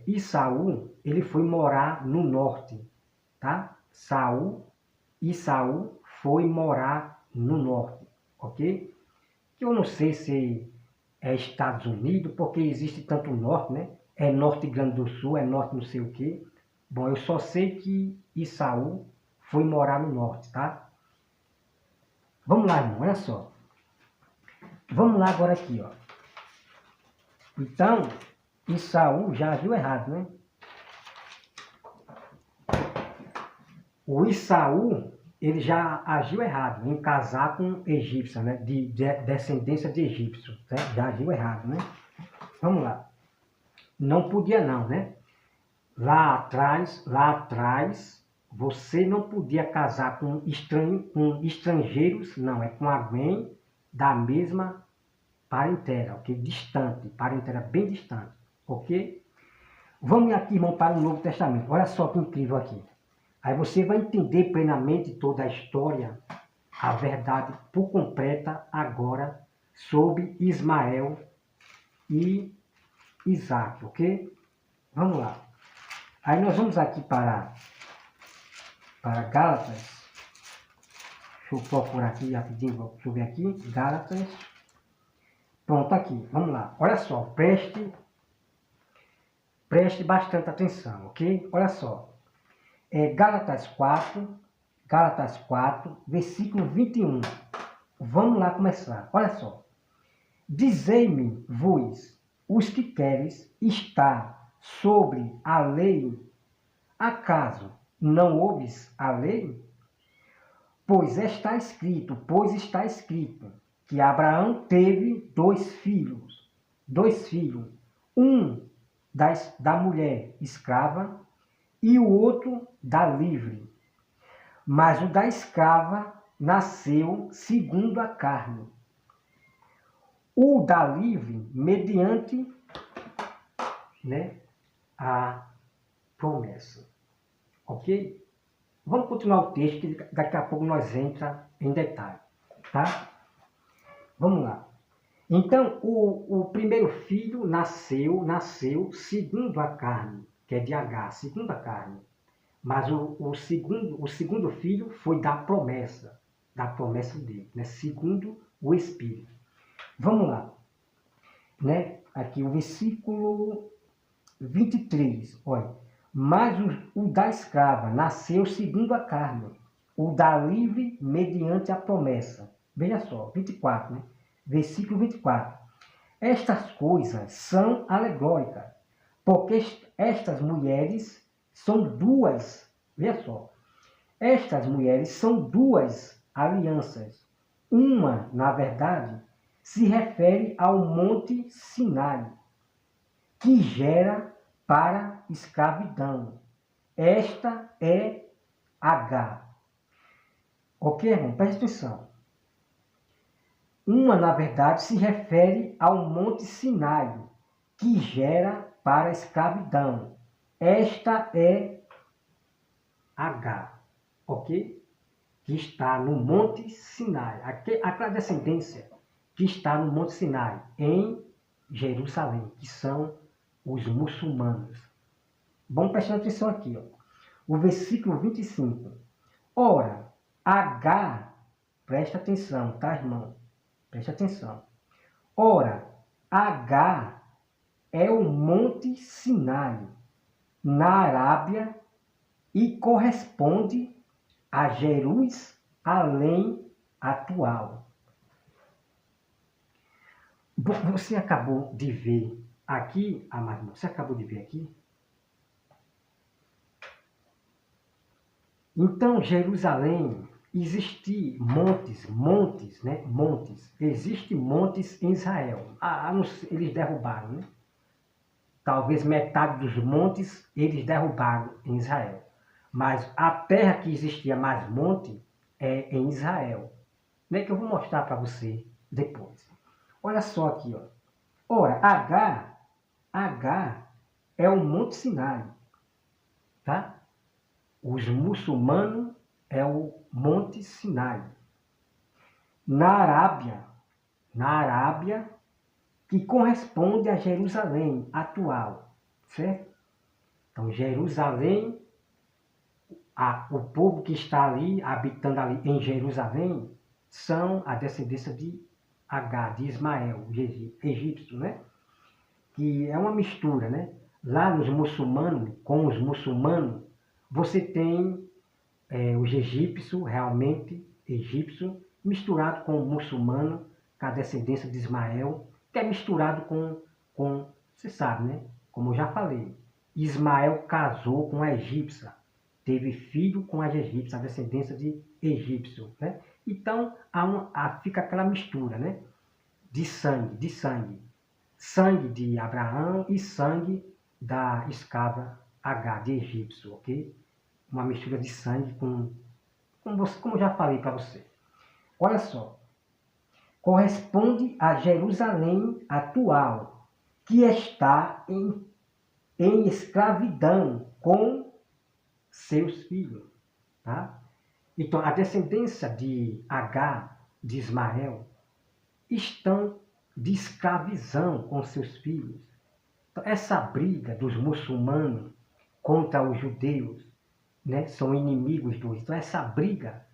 Esaú, ele foi morar no norte, tá? Esaú foi morar no norte, ok? Que eu não sei se é Estados Unidos, porque existe tanto norte, né? É norte Grande do Sul, é norte não sei o quê. Bom, eu só sei que Esaú foi morar no norte, tá? Vamos lá, irmão, olha só. Vamos lá agora aqui, ó. Então, Esaú já viu errado, né? O Esaú, ele já agiu errado em casar com egípcia, né? De descendência de egípcio, né? Já agiu errado, né? Vamos lá. Não podia não, né? Lá atrás, você não podia casar com estrangeiros, não, é com alguém da mesma parentela, ok? Distante, parentela bem distante, ok? Vamos aqui, irmão, para o Novo Testamento. Olha só que incrível aqui. Aí você vai entender plenamente toda a história, a verdade por completa agora sobre Ismael e Isaac, ok? Vamos lá. Aí nós vamos aqui para Gálatas. Deixa eu procurar aqui rapidinho, deixa eu ver aqui. Gálatas. Pronto, aqui. Vamos lá. Olha só, preste bastante atenção, ok? Olha só. Gálatas 4, versículo 21. Vamos lá começar. Olha só. Dizei-me, vós, os que queres estar sobre a lei, acaso não ouves a lei? Pois está escrito que Abraão teve dois filhos, um da mulher escrava e o outro da livre. Mas o da escrava nasceu segundo a carne, o da livre mediante, né, a promessa. Ok? Vamos continuar o texto, que daqui a pouco nós entramos em detalhe. Tá? Vamos lá. Então, o primeiro filho nasceu segundo a carne, que é de H, segundo a carne. Mas o segundo filho foi da promessa dele, né? Segundo o Espírito. Vamos lá. Né? Aqui o versículo 23, olha. Mas o da escrava nasceu segundo a carne, o da livre mediante a promessa. Veja só, 24, né? Versículo 24. Estas coisas são alegóricas, porque estas mulheres são duas, veja só, estas mulheres são duas alianças. Uma, na verdade, se refere ao Monte Sinai, que gera para escravidão. Esta é H. Ok, irmão? Presta atenção. Uma, na verdade, se refere ao Monte Sinai, que gera para escravidão. Esta é H. Ok? Que está no Monte Sinai. Aquela descendência que está no Monte Sinai, em Jerusalém, que são os muçulmanos. Vamos prestar atenção aqui, ó. O versículo 25. Ora, H, presta atenção, tá, irmão? Presta atenção. Ora, H é o Monte Sinai, na Arábia, e corresponde a Jerusalém atual. Você acabou de ver aqui, amado irmão, você acabou de ver aqui? Então, Jerusalém, existem montes, né? Montes. Existem montes em Israel. Eles derrubaram, né? Talvez metade dos montes eles derrubaram em Israel. Mas a terra que existia mais monte é em Israel. Né? Que eu vou mostrar para você depois. Olha só aqui, ó. Ora, H é o Monte Sinai, tá? Os muçulmanos é o Monte Sinai. Na Arábia, que corresponde a Jerusalém atual, certo? Então, Jerusalém, o povo que está ali, habitando ali em Jerusalém, são a descendência de H, de Ismael, de egípcio, né? Que é uma mistura, né? Lá nos muçulmanos, com os muçulmanos, você tem os egípcios, realmente egípcio, misturado com o muçulmano, com a descendência de Ismael, que é misturado com você sabe, né? Como eu já falei, Ismael casou com a egípcia, teve filho com a egípcia, a descendência de egípcio, né? Então, fica aquela mistura, né? De sangue. Sangue de Abraão e sangue da escrava H, de egípcio, ok? Uma mistura de sangue como eu já falei para você. Olha só. Corresponde a Jerusalém atual, que está em escravidão com seus filhos. Tá? Então, a descendência de H, de Ismael, estão de escravidão com seus filhos. Então, essa briga dos muçulmanos contra os judeus, né, são inimigos dois. Então, essa briga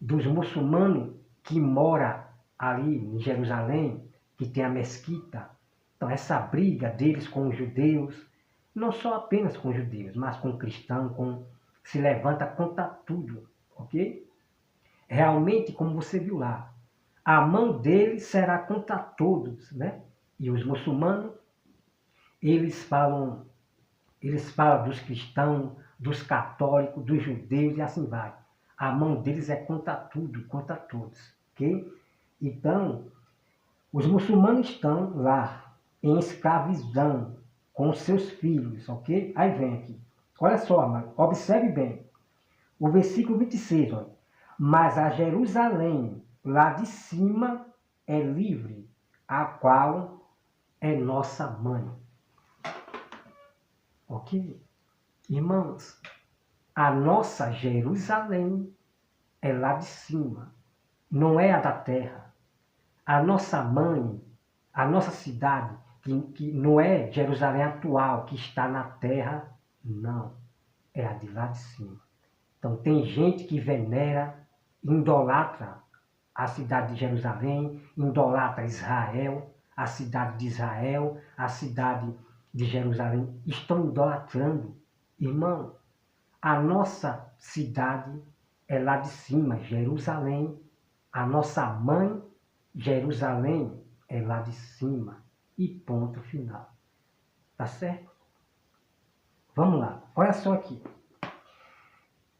dos muçulmanos que moram ali em Jerusalém, que tem a mesquita, então essa briga deles com os judeus, não só apenas com os judeus, mas com cristãos, se levanta contra tudo, ok? Realmente, como você viu lá, a mão deles será contra todos, né? E os muçulmanos, eles falam dos cristãos, dos católicos, dos judeus e assim vai. A mão deles é contra tudo, contra todos, ok? Então, os muçulmanos estão lá, em escravidão, com seus filhos, ok? Aí vem aqui. Olha só, amado, observe bem. O versículo 26, olha. Mas a Jerusalém, lá de cima, é livre, a qual é nossa mãe. Ok? Irmãos, a nossa Jerusalém é lá de cima, não é a da terra. A nossa mãe, a nossa cidade, que não é Jerusalém atual, que está na terra, não. É a de lá de cima. Então tem gente que venera, idolatra a cidade de Jerusalém, idolatra Israel, a cidade de Israel, a cidade de Jerusalém. Estão idolatrando. Irmão, a nossa cidade é lá de cima, Jerusalém. A nossa mãe, Jerusalém, é lá de cima. E ponto final. Tá certo? Vamos lá. Olha só aqui.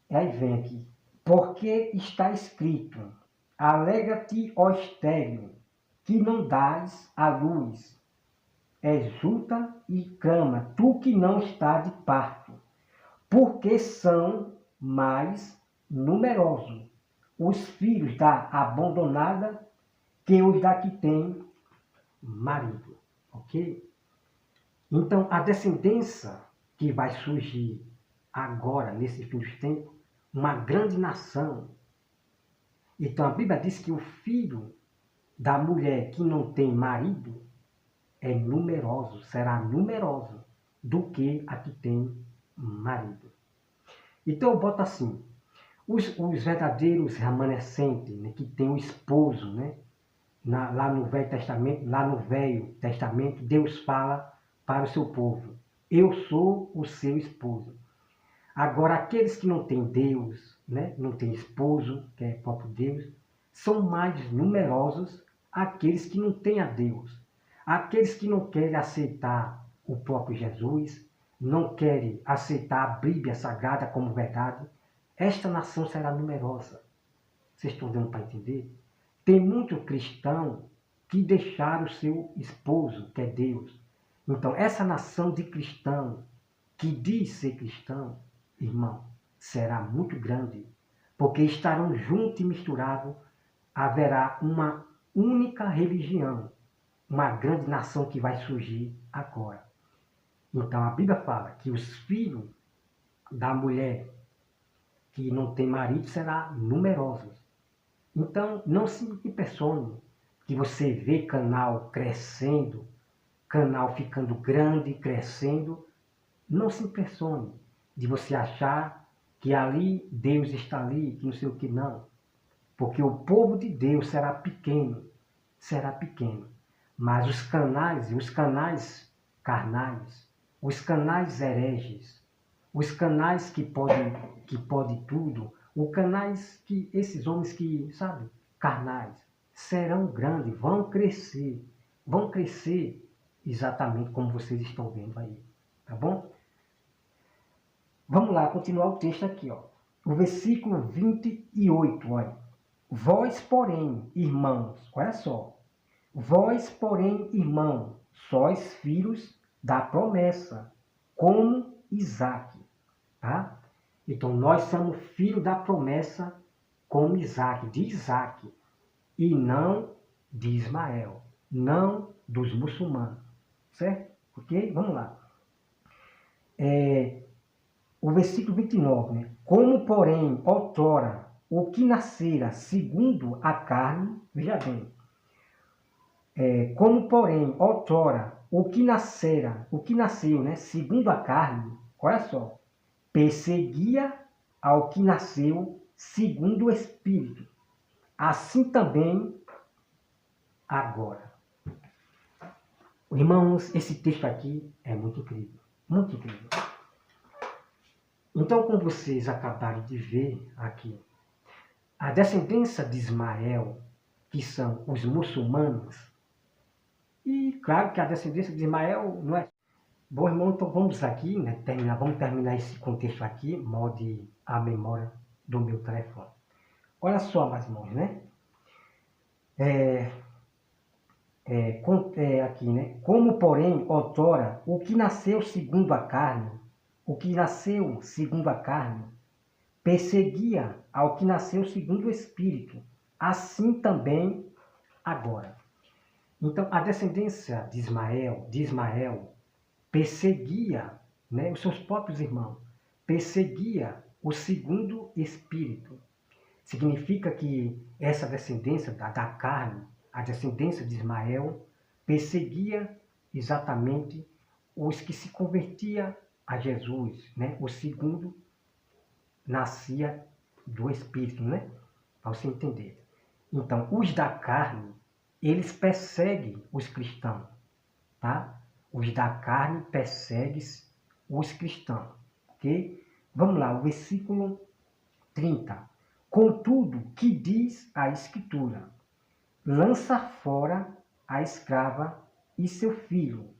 Aí vem aqui. Porque está escrito: alegra-te, ó estéril, que não dás a luz. Exulta e clama, tu que não está de parto. Porque são mais numerosos os filhos da abandonada que os da que tem marido. Ok? Então, a descendência que vai surgir agora, nesse fim dos tempos, uma grande nação. Então, a Bíblia diz que o filho da mulher que não tem marido é numeroso, será numeroso do que a que tem marido. Então, eu boto assim, os verdadeiros remanescentes, né, que tem o esposo, né, lá no Velho Testamento, Deus fala para o seu povo: eu sou o seu esposo. Agora, aqueles que não têm Deus, né, não têm esposo, que é próprio Deus, são mais numerosos aqueles que não têm a Deus. Aqueles que não querem aceitar o próprio Jesus, não querem aceitar a Bíblia Sagrada como verdade, esta nação será numerosa. Vocês estão dando para entender? Tem muito cristão que deixaram o seu esposo, que é Deus. Então, essa nação de cristão, que diz ser cristão, irmão, será muito grande, porque estarão juntos e misturados, haverá uma única religião, uma grande nação que vai surgir agora. Então, a Bíblia fala que os filhos da mulher que não tem marido serão numerosos. Então, não se impressione que você vê canal crescendo, canal ficando grande, crescendo. Não se impressione de você achar que ali Deus está ali, que não sei o que, não. Porque o povo de Deus será pequeno. Mas os canais carnais, os canais hereges, os canais que podem tudo, os canais que esses homens que, sabe, carnais, serão grandes, vão crescer exatamente como vocês estão vendo aí, tá bom? Vamos lá, continuar o texto aqui, ó. O versículo 28, olha. Vós, porém, irmãos, olha só. Vós, porém, irmãos, sois filhos da promessa, como Isaque, tá? Então, nós somos filhos da promessa como Isaque, de Isaque, e não de Ismael, não dos muçulmanos, certo? Ok? Vamos lá. O versículo 29, né? Como, porém, outrora, o que nascera segundo a carne, veja bem, como, porém, outrora, o que nasceu, né, segundo a carne, olha só, perseguia ao que nasceu segundo o Espírito. Assim também agora. Irmãos, esse texto aqui é muito incrível, muito incrível. Então, como vocês acabaram de ver aqui, a descendência de Ismael, que são os muçulmanos, e claro que a descendência de Ismael não é... Bom, irmão, então vamos aqui, né, vamos terminar esse contexto aqui, molde a memória do meu telefone. Olha só, meus irmãos, né? Aqui, né? Como, porém, outrora, o que nasceu segundo a carne, perseguia ao que nasceu segundo o Espírito, assim também agora. Então, a descendência de Ismael perseguia, né, os seus próprios irmãos, perseguia o segundo Espírito. Significa que essa descendência da carne, a descendência de Ismael, perseguia exatamente os que se convertiam a Jesus, né? O segundo nascia do Espírito, né? Para você entender. Então, os da carne, eles perseguem os cristãos, tá? Os da carne perseguem os cristãos, ok? Vamos lá, o versículo 30. Contudo, que diz a Escritura? Lança fora a escrava e seu filho,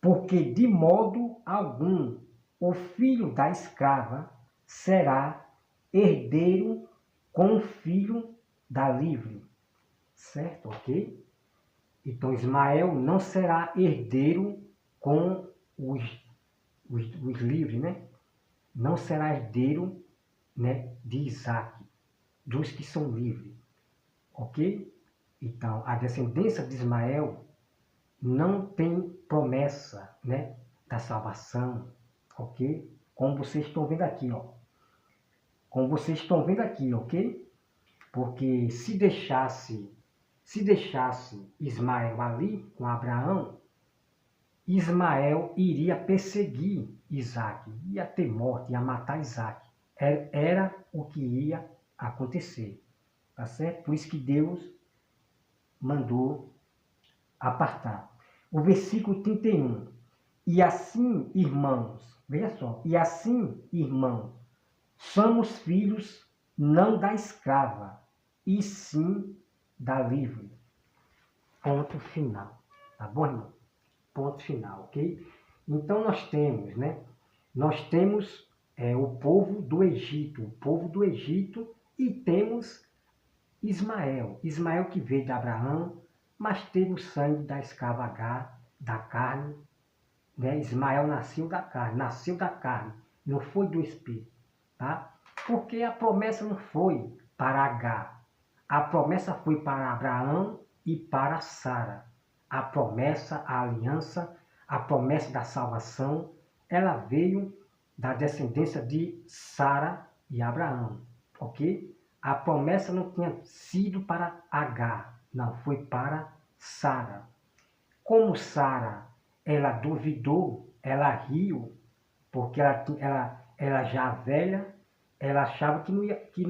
porque de modo algum o filho da escrava será herdeiro com o filho da livre. Certo? Ok? Então Ismael não será herdeiro com os livres, né? Não será herdeiro, né, de Isaac, dos que são livres. Ok? Então, a descendência de Ismael não tem promessa, né, da salvação, ok? Como vocês estão vendo aqui, ó. Como vocês estão vendo aqui, ok? Porque se deixasse Ismael ali com Abraão, Ismael iria perseguir Isaac, ia ter morte, ia matar Isaac. Era o que ia acontecer, tá certo? Por isso que Deus mandou apartar. O versículo 31. E assim, irmãos, veja só, e assim, irmãos, somos filhos não da escrava, e sim da livre. Ponto final. Tá bom, irmão? Ponto final, ok? Então nós temos, né? Nós temos o povo do Egito, e temos Ismael que veio de Abraão, mas teve o sangue da escrava Agar, da carne, né? Ismael nasceu da carne, não foi do Espírito, tá? Porque a promessa não foi para Agar, a promessa foi para Abraão e para Sara. A promessa, a aliança, a promessa da salvação, ela veio da descendência de Sara e Abraão, ok? A promessa não tinha sido para Agar, não, foi para Sara. Como Sara, ela duvidou, ela riu, porque ela já velha, ela achava que não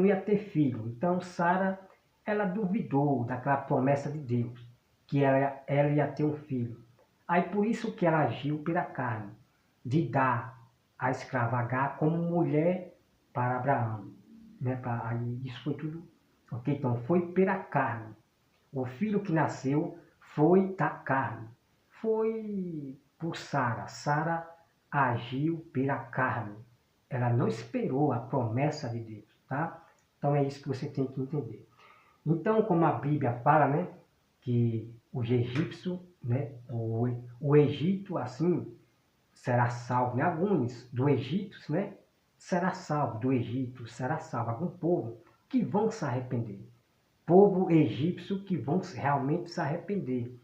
ia ter filho. Então Sara, ela duvidou daquela promessa de Deus, que ela ia ter um filho. Aí por isso que ela agiu pela carne, de dar a escrava Agar como mulher para Abraão. Né? Aí isso foi tudo, ok? Então foi pela carne. O filho que nasceu foi da carne. Foi por Sara. Sara agiu pela carne. Ela não esperou a promessa de Deus, tá? Então é isso que você tem que entender. Então, como a Bíblia fala, né, que os egípcios, né, o Egito, assim, será salvo, né? Alguns do Egito, né, será salvo, do Egito será salvo, algum povo que vão se arrepender. Povo egípcio que vão realmente se arrepender,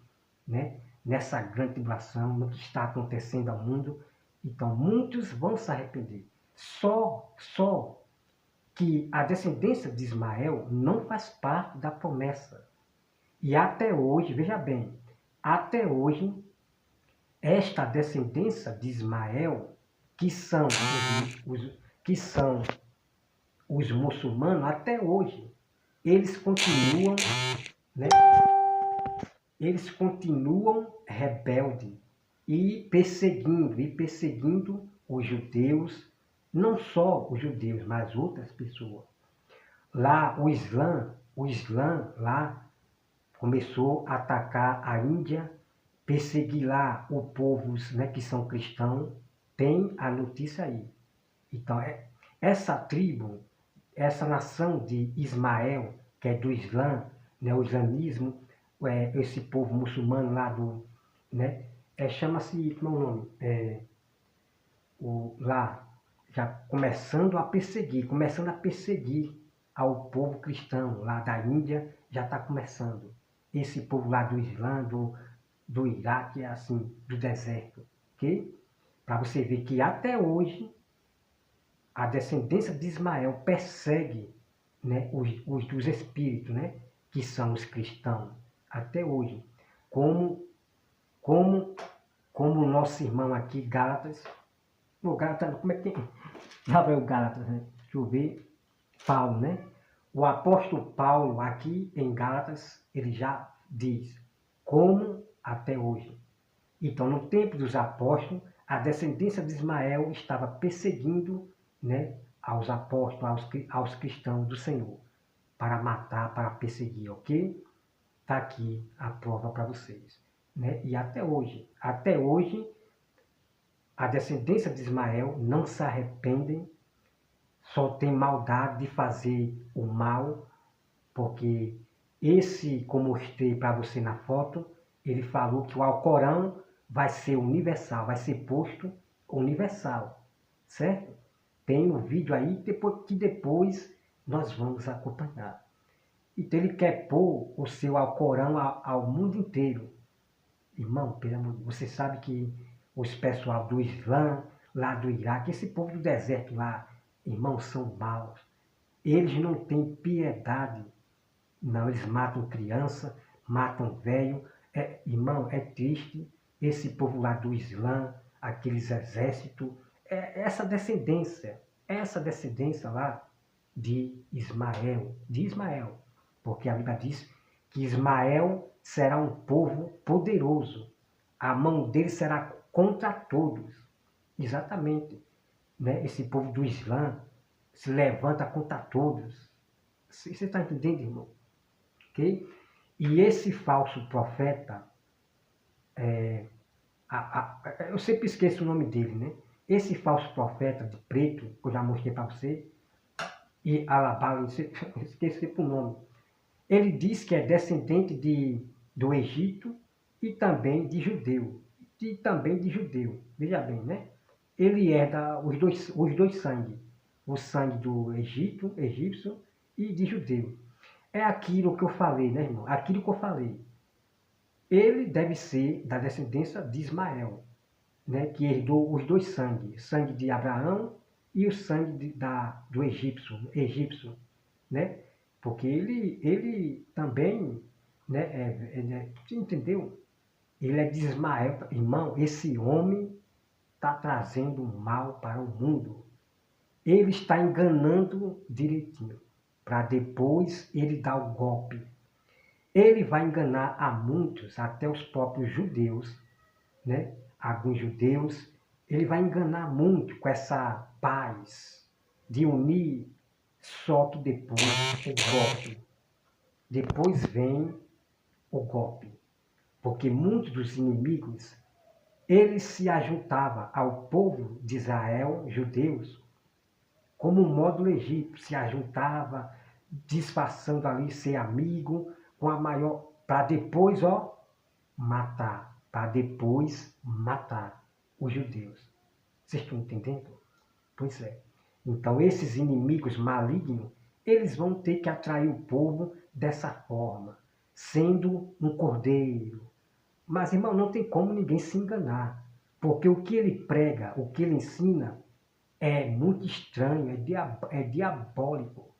né? Nessa grande tribulação, no que está acontecendo ao mundo. Então, muitos vão se arrepender. Só que a descendência de Ismael não faz parte da promessa. E até hoje, veja bem, até hoje, esta descendência de Ismael, que são os muçulmanos, até hoje, eles continuam, né? Eles continuam rebeldes e perseguindo os judeus, não só os judeus, mas outras pessoas. Lá o Islã lá começou a atacar a Índia, perseguir lá os povos, né, que são cristãos. Tem a notícia aí. Então, essa tribo essa nação de Ismael, que é do Islã, né, o islamismo, esse povo muçulmano lá do, né, chama-se, como é o nome? Lá, já começando a perseguir ao povo cristão lá da Índia, já está começando. Esse povo lá do Islã, do Iraque, assim, do deserto, ok? Para você ver que até hoje a descendência de Ismael persegue, né, os dos espíritos, né, que são os cristãos, até hoje. Como, como, como o nosso irmão aqui, Gálatas, o Gálatas, como é que tem? Já vai o Gálatas, né? Deixa eu ver. Paulo, né? O apóstolo Paulo, aqui em Gálatas, ele já diz, como até hoje. Então, no tempo dos apóstolos, a descendência de Ismael estava perseguindo, né, aos apóstolos, aos cristãos do Senhor, para matar, para perseguir, ok? Está aqui a prova para vocês. Né? E até hoje, a descendência de Ismael não se arrependem, só tem maldade de fazer o mal, porque esse, como mostrei para você na foto, ele falou que o Alcorão vai ser universal, vai ser posto universal, certo? Tem um vídeo aí que depois nós vamos acompanhar. Então ele quer pôr o seu Alcorão ao mundo inteiro. Irmão, pelo amor de Deus, você sabe que os pessoal do Islã, lá do Iraque, esse povo do deserto lá, irmão, são maus. Eles não têm piedade. Não, eles matam criança, matam velho. Irmão, é triste esse povo lá do Islã, aqueles exércitos, essa descendência lá de Ismael, porque a Bíblia diz que Ismael será um povo poderoso, a mão dele será contra todos. Exatamente, né? Esse povo do Islã se levanta contra todos. Você está entendendo, irmão? Okay? E esse falso profeta, eu sempre esqueço o nome dele, né? Esse falso profeta de preto, que eu já mostrei para você, e Alabala, esqueci o nome. Ele diz que é descendente do Egito e também de judeu. Veja bem, né? Ele herda os dois sangues. O sangue do egípcio e de judeu. É aquilo que eu falei, né, irmão? Aquilo que eu falei. Ele deve ser da descendência de Ismael, né, que herdou os dois sangues, sangue de Abraão e o sangue do egípcio, né? Porque ele também, né, você entendeu? Ele é de Ismael, irmão, esse homem está trazendo mal para o mundo. Ele está enganando direitinho, para depois ele dar o golpe. Ele vai enganar a muitos, até os próprios judeus, né? Alguns judeus, ele vai enganar muito com essa paz de unir, só que depois o golpe. Depois vem o golpe, porque muitos dos inimigos, eles se ajuntavam ao povo de Israel, judeus, como um módulo egípcio, se ajuntava, disfarçando ali ser amigo, com a maior, para depois, matar, para depois matar os judeus. Vocês estão entendendo? Pois é. Então esses inimigos malignos, eles vão ter que atrair o povo dessa forma, sendo um cordeiro. Mas, irmão, não tem como ninguém se enganar, porque o que ele prega, o que ele ensina, é muito estranho, é diabólico,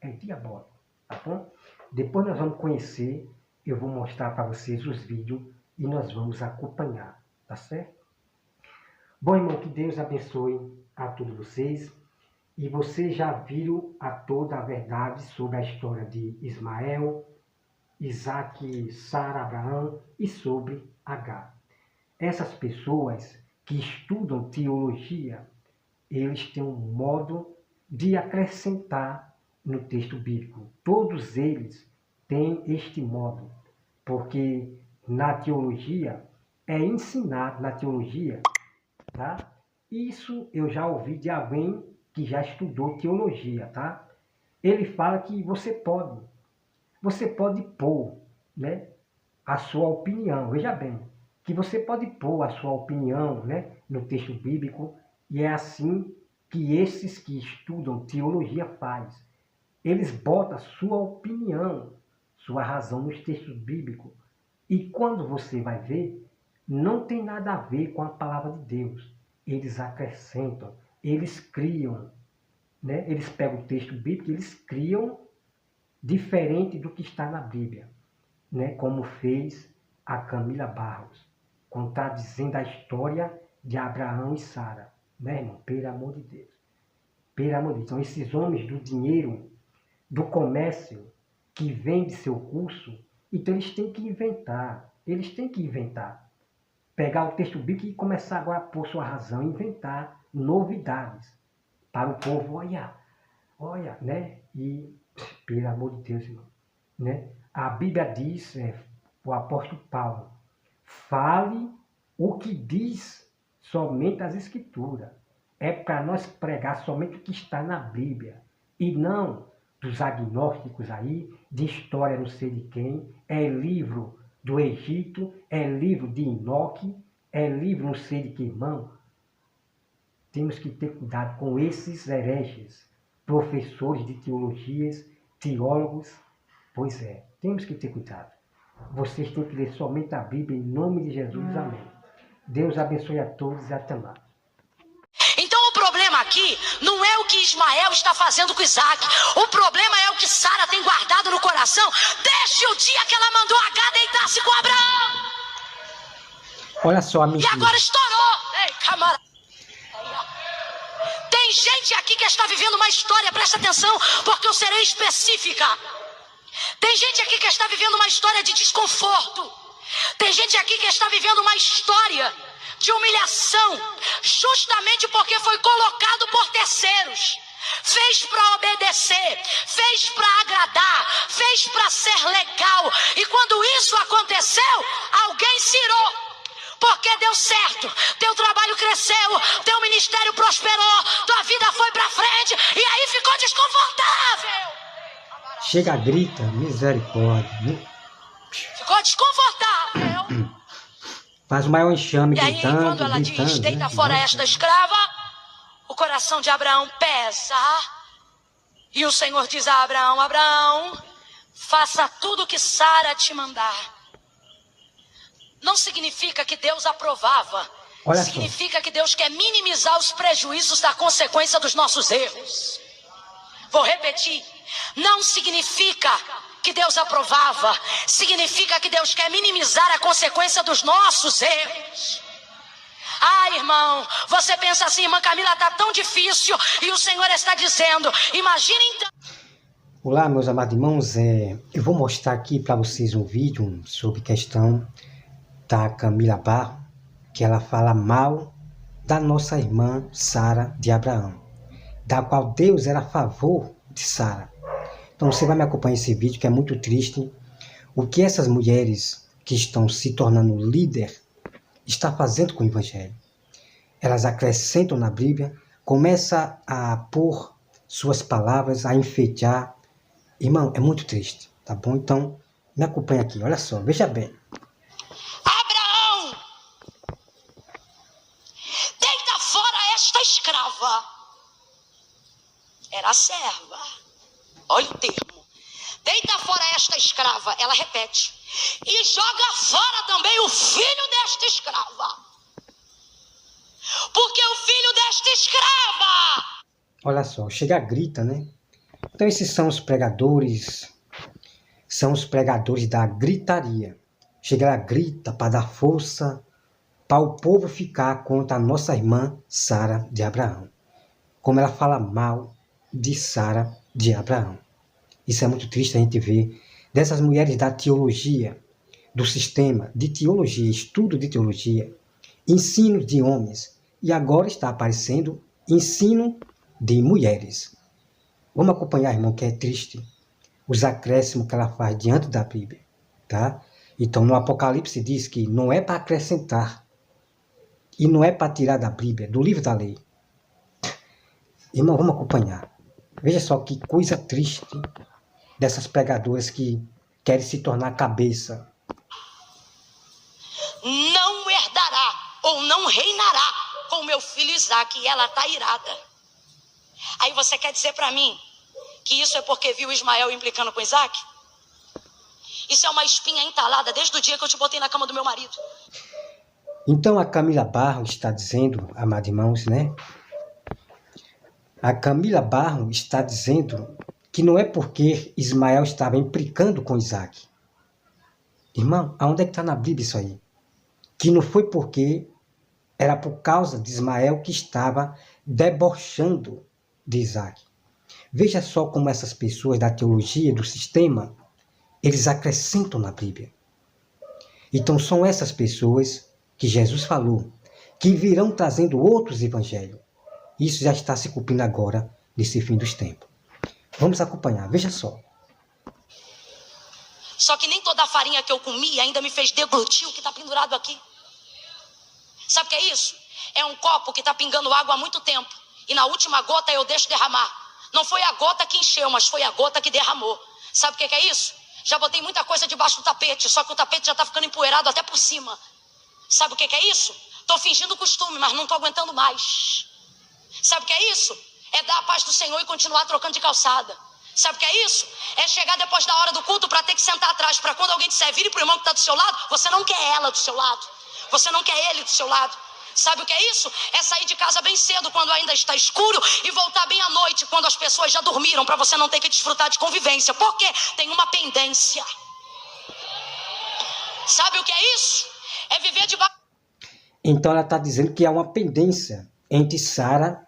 tá bom? Depois nós vamos conhecer, eu vou mostrar para vocês os vídeos e nós vamos acompanhar, tá certo? Bom, irmão, que Deus abençoe a todos vocês. E vocês já viram toda a verdade sobre a história de Ismael, Isaac, Sara, Abraão e sobre Agar. Essas pessoas que estudam teologia, eles têm um modo de acrescentar no texto bíblico. Todos eles têm este modo, porque na teologia, é ensinado na teologia, tá? Isso eu já ouvi de alguém que já estudou teologia, tá? ele fala que você pode pôr, né, a sua opinião, veja bem, que você pode pôr a sua opinião, né, no texto bíblico, e é assim que esses que estudam teologia faz. Eles botam a sua opinião, sua razão nos textos bíblicos. E quando você vai ver, não tem nada a ver com a palavra de Deus. Eles acrescentam, eles criam, né? Eles pegam o texto bíblico e eles criam diferente do que está na Bíblia, né? Como fez a Camila Barros, contradizendo a história de Abraão e Sara. Né, irmão? Pelo amor de Deus. Pelo amor de Deus. Então, esses homens do dinheiro, do comércio, que vende seu curso, então eles têm que inventar. Eles têm que inventar. Pegar o texto bíblico e começar agora a pôr sua razão, inventar novidades para o povo olha, né? E, pelo amor de Deus, irmão, né? A Bíblia diz, o apóstolo Paulo, fale o que diz somente as Escrituras. É para nós pregar somente o que está na Bíblia. E não dos agnósticos aí, de história não sei de quem, é livro do Egito, é livro de Enoque, é livro não sei de que, irmão. Temos que ter cuidado com esses hereges, professores de teologias, teólogos. Pois é, temos que ter cuidado. Vocês têm que ler somente a Bíblia em nome de Jesus. Amém. Deus abençoe a todos e até mais. Então o problema aqui não é o que Ismael está fazendo com Isaac. O problema é o que Sara tem guardado no coração desde o dia que ela mandou Agar deitar-se com Abraão. Olha só a mentira. E agora estourou. Ei, camarada. Tem gente aqui que está vivendo uma história, presta atenção, porque eu serei específica. Tem gente aqui que está vivendo uma história de desconforto. Tem gente aqui que está vivendo uma história de humilhação, justamente porque foi colocado por terceiros. Fez para obedecer, fez para agradar, fez para ser legal. E quando isso aconteceu, alguém se irou. Porque deu certo, teu trabalho cresceu, teu ministério prosperou, tua vida foi para frente e aí ficou desconfortável. Chega, grita, misericórdia. Ficou desconfortável. Faz o maior enxame e aí, gritando, quando ela gritando, diz, deita né? fora esta escrava, o coração de Abraão pesa. E o Senhor diz a Abraão, Abraão, faça tudo o que Sara te mandar. Não significa que Deus aprovava. Olha significa só. Que Deus quer minimizar os prejuízos da consequência dos nossos erros. Vou repetir. Não significa que Deus aprovava. Significa que Deus quer minimizar a consequência dos nossos erros. Ah, irmão, você pensa assim, irmã Camila, está tão difícil. E o Senhor está dizendo, imagine então. Olá, meus amados irmãos. Eu vou mostrar aqui para vocês um vídeo sobre questão da Camila Barros, que ela fala mal da nossa irmã Sara de Abraão, da qual Deus era a favor de Sara. Então você vai me acompanhar esse vídeo, que é muito triste. O que essas mulheres que estão se tornando líder está fazendo com o Evangelho. Elas acrescentam na Bíblia, começam a pôr suas palavras, a enfeitar. Irmão, é muito triste, tá bom? Então me acompanha aqui, olha só, veja bem. Escrava era serva. Olha o termo. Deita fora esta escrava. Ela repete. E joga fora também o filho desta escrava. Porque o filho desta escrava. Olha só, chega, grita, né? Então esses são os pregadores da gritaria. Chega, ela grita para dar força para o povo ficar contra a nossa irmã Sara de Abraão. Como ela fala mal de Sara de Abraão. Isso é muito triste a gente ver dessas mulheres da teologia, do sistema de teologia, estudo de teologia, ensino de homens. E agora está aparecendo ensino de mulheres. Vamos acompanhar, irmão, que é triste os acréscimos que ela faz diante da Bíblia. Tá? Então no Apocalipse diz que não é para acrescentar, e não é para tirar da Bíblia, do livro da lei. Irmão, vamos acompanhar. Veja só que coisa triste dessas pregadoras que querem se tornar cabeça. Não herdará ou não reinará com meu filho Isaac. E ela está irada. Aí você quer dizer para mim que isso é porque viu Ismael implicando com Isaac? Isso é uma espinha entalada desde o dia que eu te botei na cama do meu marido. Então a Camila Barros está dizendo, amados irmãos, né? A Camila Barros está dizendo que não é porque Ismael estava implicando com Isaac. Irmão, aonde é que está na Bíblia isso aí? Que não foi porque era por causa de Ismael que estava debochando de Isaac. Veja só como essas pessoas da teologia, do sistema, eles acrescentam na Bíblia. Então são essas pessoas que Jesus falou, que virão trazendo outros evangelhos. Isso já está se cumprindo agora, nesse fim dos tempos. Vamos acompanhar, veja só. Só que nem toda a farinha que eu comi ainda me fez deglutir o que está pendurado aqui. Sabe o que é isso? É um copo que está pingando água há muito tempo. E na última gota eu deixo derramar. Não foi a gota que encheu, mas foi a gota que derramou. Sabe o que é isso? Já botei muita coisa debaixo do tapete, só que o tapete já está ficando empoeirado até por cima. Sabe o que é isso? Estou fingindo costume, mas não estou aguentando mais. Sabe o que é isso? É dar a paz do Senhor e continuar trocando de calçada. Sabe o que é isso? É chegar depois da hora do culto para ter que sentar atrás, para quando alguém disser, vire para o irmão que está do seu lado, você não quer ela do seu lado. Você não quer ele do seu lado. Sabe o que é isso? É sair de casa bem cedo quando ainda está escuro e voltar bem à noite quando as pessoas já dormiram, para você não ter que desfrutar de convivência. Porque tem uma pendência. Sabe o que é isso? É viver debaixo. Então ela está dizendo que há uma pendência entre Sara